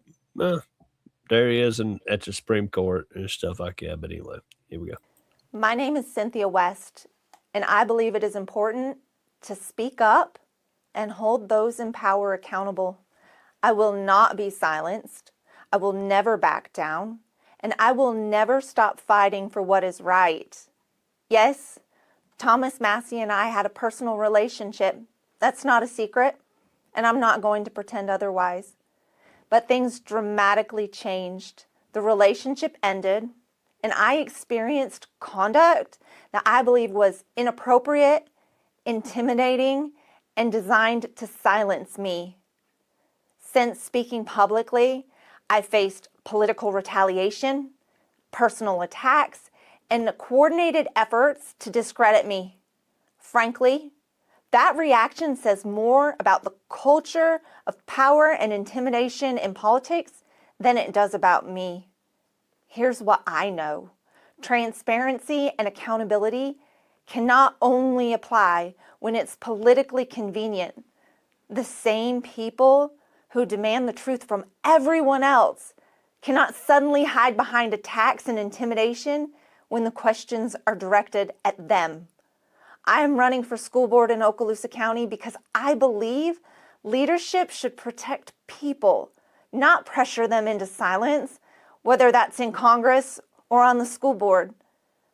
there he is at the Supreme Court and stuff like that. But anyway, here we go. My name is Cynthia West, and I believe it is important to speak up and hold those in power accountable. I will not be silenced. I will never back down, and I will never stop fighting for what is right. Yes, Thomas Massie and I had a personal relationship. That's not a secret, and I'm not going to pretend otherwise. But things dramatically changed. The relationship ended, and I experienced conduct that I believe was inappropriate, intimidating, and designed to silence me. Since speaking publicly, I faced political retaliation, personal attacks, and coordinated efforts to discredit me. Frankly, that reaction says more about the culture of power and intimidation in politics than it does about me. Here's what I know. Transparency and accountability can not only apply when it's politically convenient. The same people who demand the truth from everyone else cannot suddenly hide behind attacks and intimidation when the questions are directed at them. I am running for school board in Okaloosa County because I believe leadership should protect people, not pressure them into silence, whether that's in Congress or on the school board.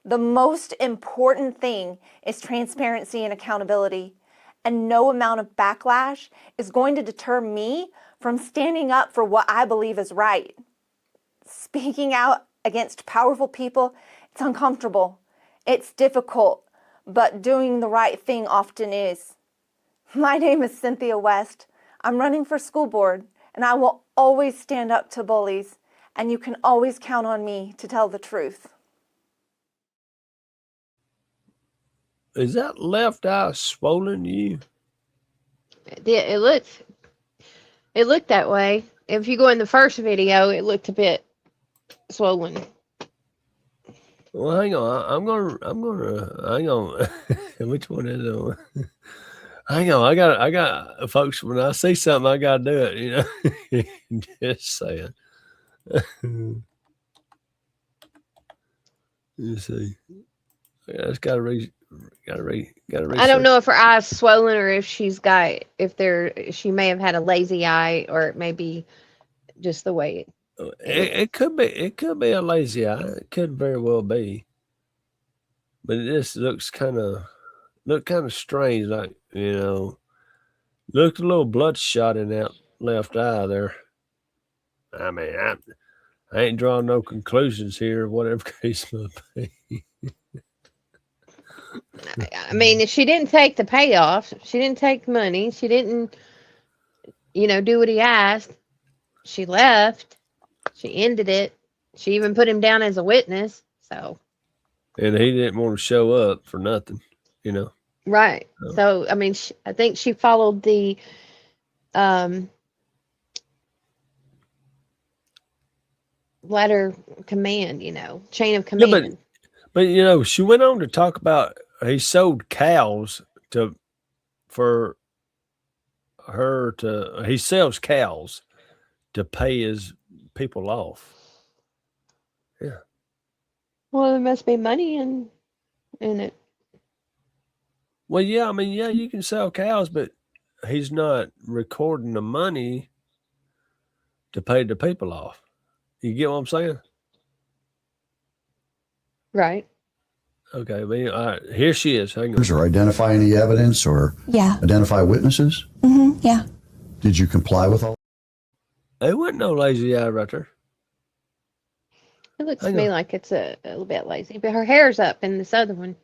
The most important thing is transparency and accountability, and no amount of backlash is going to deter me from standing up for what I believe is right. Speaking out against powerful people, it's uncomfortable, it's difficult, but doing the right thing often is. My name is Cynthia West. I'm running for school board, and I will always stand up to bullies, and you can always count on me to tell the truth. Is that left eye swollen you? Yeah, it looked that way. If you go in the first video, it looked a bit swollen. Well, hang on. I'm gonna hang on. Which one is it? Hang on. I got folks. When I see something, I gotta do it. You know, just saying. You see, I just gotta read. I don't know if her eye's swollen or if she may have had a lazy eye, or it may be just the way it could be a lazy eye. It could very well be, but it just looks kind of strange. Like, you know, looked a little bloodshot in that left eye there. I mean, I ain't drawing no conclusions here. Whatever case may be. I mean, if she didn't take the payoff, she didn't take the money, she didn't, do what he asked. She left. She ended it. She even put him down as a witness. So. And he didn't want to show up for nothing, Right. So I mean, I think she followed the letter command, chain of command. Yeah, but she went on to talk about he sold cows he sells cows to pay his people off. Yeah. Well, there must be money in it. Well, yeah, I mean, yeah, you can sell cows, but he's not recording the money to pay the people off. You get what I'm saying? Right. Okay. I mean, all right, here she is. Hang on. Or identify any evidence or Yeah. identify witnesses? Yeah. Did you comply with all? It wasn't no lazy eye right there. It looks to Hang me on. like it's a little bit lazy, but her hair's up in this other one.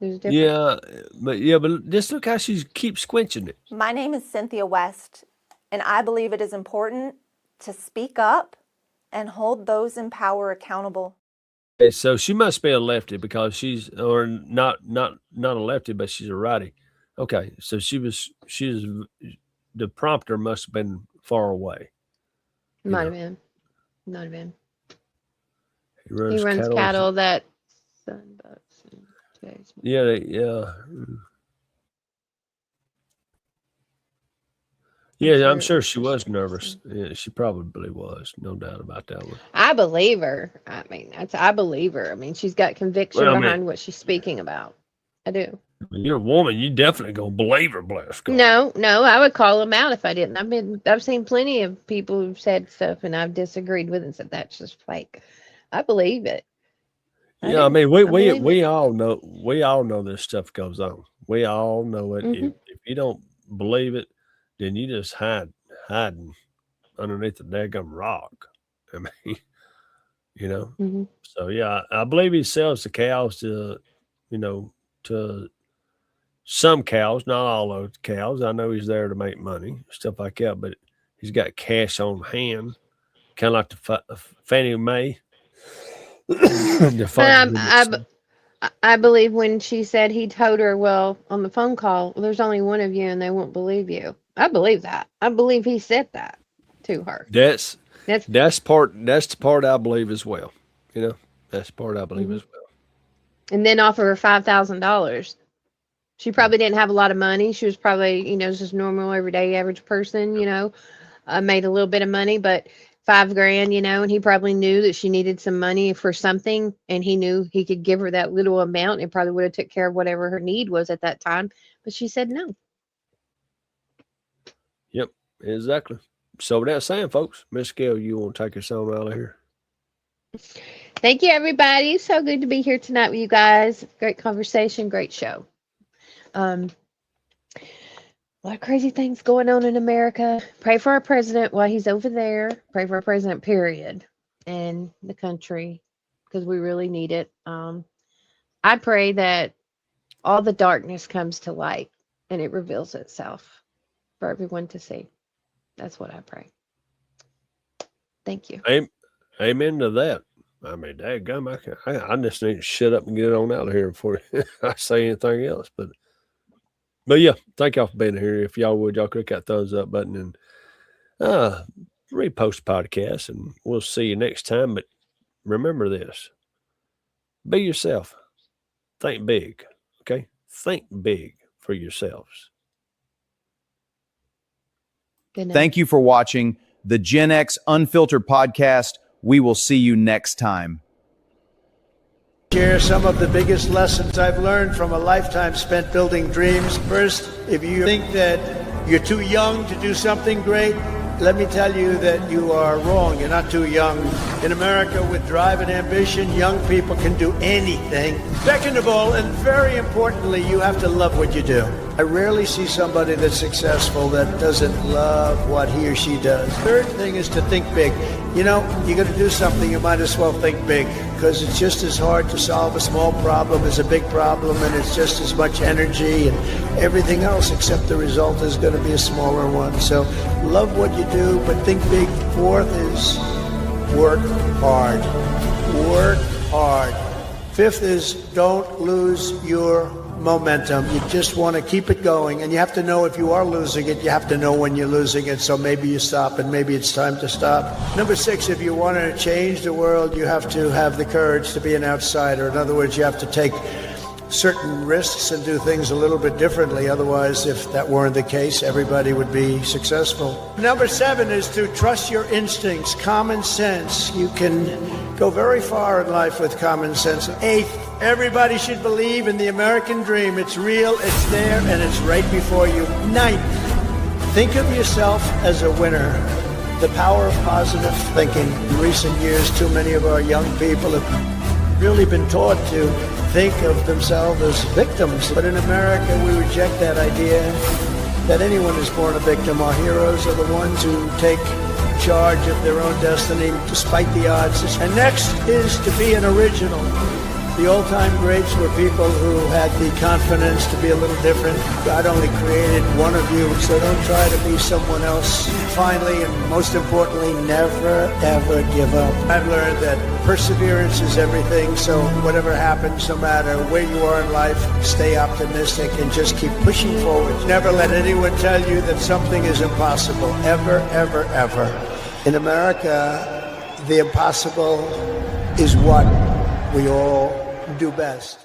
There's a difference. but just look how she keeps squinching it. My name is Cynthia West, and I believe it is important to speak up and hold those in power accountable. Okay, so she must be a lefty because she's, or not a lefty, but she's a righty. Okay, so the prompter must have been far away. Might have been. Might have been. He runs, He runs cattle that Sunbucks and today's. Yeah, I'm sure she was nervous. Yeah, she probably was, no doubt about that one. I believe her. I mean, I believe her. I mean, she's got conviction Well, I behind mean- what she's speaking about. I do. You're a woman, you definitely gonna believe her, bless God. No, I would call him out if I didn't. I've seen plenty of people who've said stuff and I've disagreed with it and said that's just fake. I believe it. Yeah, I mean, believe we all know this stuff goes on. We all know it. Mhm. If you don't believe it, then you just hiding underneath the daggum rock. I mean, you know. Mhm. So yeah, I believe he sells the cows to, to some cows, not all those cows. I know he's there to make money, stuff like that. But he's got cash on hand, kind of like the Fannie Mae. I believe when she said he told her, well, on the phone call, well, there's only one of you and they won't believe you. I believe that. I believe he said that to her. That's the part I believe as well. That's the part I believe as well. And then offer her $5,000. She probably didn't have a lot of money. She was probably, just normal, everyday, average person, made a little bit of money, but $5,000, and he probably knew that she needed some money for something, and he knew he could give her that little amount. It probably would have took care of whatever her need was at that time, but she said no. Yep, exactly. So with that saying, folks, Miss Gail, you want to take us on out of here? Thank you, everybody. So good to be here tonight with you guys. Great conversation, great show. A lot of crazy things going on in America. Pray for our president while he's over there. Pray for our president, period, and the country, because we really need it. I pray that all the darkness comes to light and it reveals itself for everyone to see. That's what I pray. Thank you. Amen to that. I mean, dadgum, I just need to shut up and get on out of here before I say anything else. But yeah, thank y'all for being here. If y'all would, y'all click that thumbs up button and repost the podcast, and we'll see you next time. But remember this: be yourself. Think big. Okay, think big for yourselves. Thank you for watching the Gen X Unfiltered podcast. We will see you next time. Share some of the biggest lessons I've learned from a lifetime spent building dreams. First, if you think that you're too young to do something great, let me tell you that you are wrong. You're not too young. In America, with drive and ambition, young people can do anything. Second of all, and very importantly, you have to love what you do. I rarely see somebody that's successful that doesn't love what he or she does. Third thing is to think big. You're going to do something, you might as well think big, because it's just as hard to solve a small problem as a big problem, and it's just as much energy and everything else, except the result is going to be a smaller one. So love what you do, but think big. Fourth is work hard. Work hard. Fifth is don't lose your momentum. You just want to keep it going, and you have to know if you are losing it, you have to know when you're losing it, so maybe you stop and maybe it's time to stop. Number 6, if you want to change the world, you have to have the courage to be an outsider. In other words, you have to take certain risks and do things a little bit differently. Otherwise, if that weren't the case, everybody would be successful. Number 7 is to trust your instincts, common sense. You can go very far in life with common sense. 8, everybody should believe in the American dream. It's real, it's there, and it's right before you. 9, think of yourself as a winner. The power of positive thinking. In recent years, too many of our young people have really been taught to think of themselves as victims. But in America, we reject that idea that anyone is born a victim. Our heroes are the ones who take charge of their own destiny despite the odds. And next is to be an original. The old-time greats were people who had the confidence to be a little different. God only created one of you, so don't try to be someone else. Finally, and most importantly, never, ever give up. I've learned that perseverance is everything, so whatever happens, no matter where you are in life, stay optimistic and just keep pushing forward. Never let anyone tell you that something is impossible. Ever, ever, ever. In America, the impossible is what we all do best.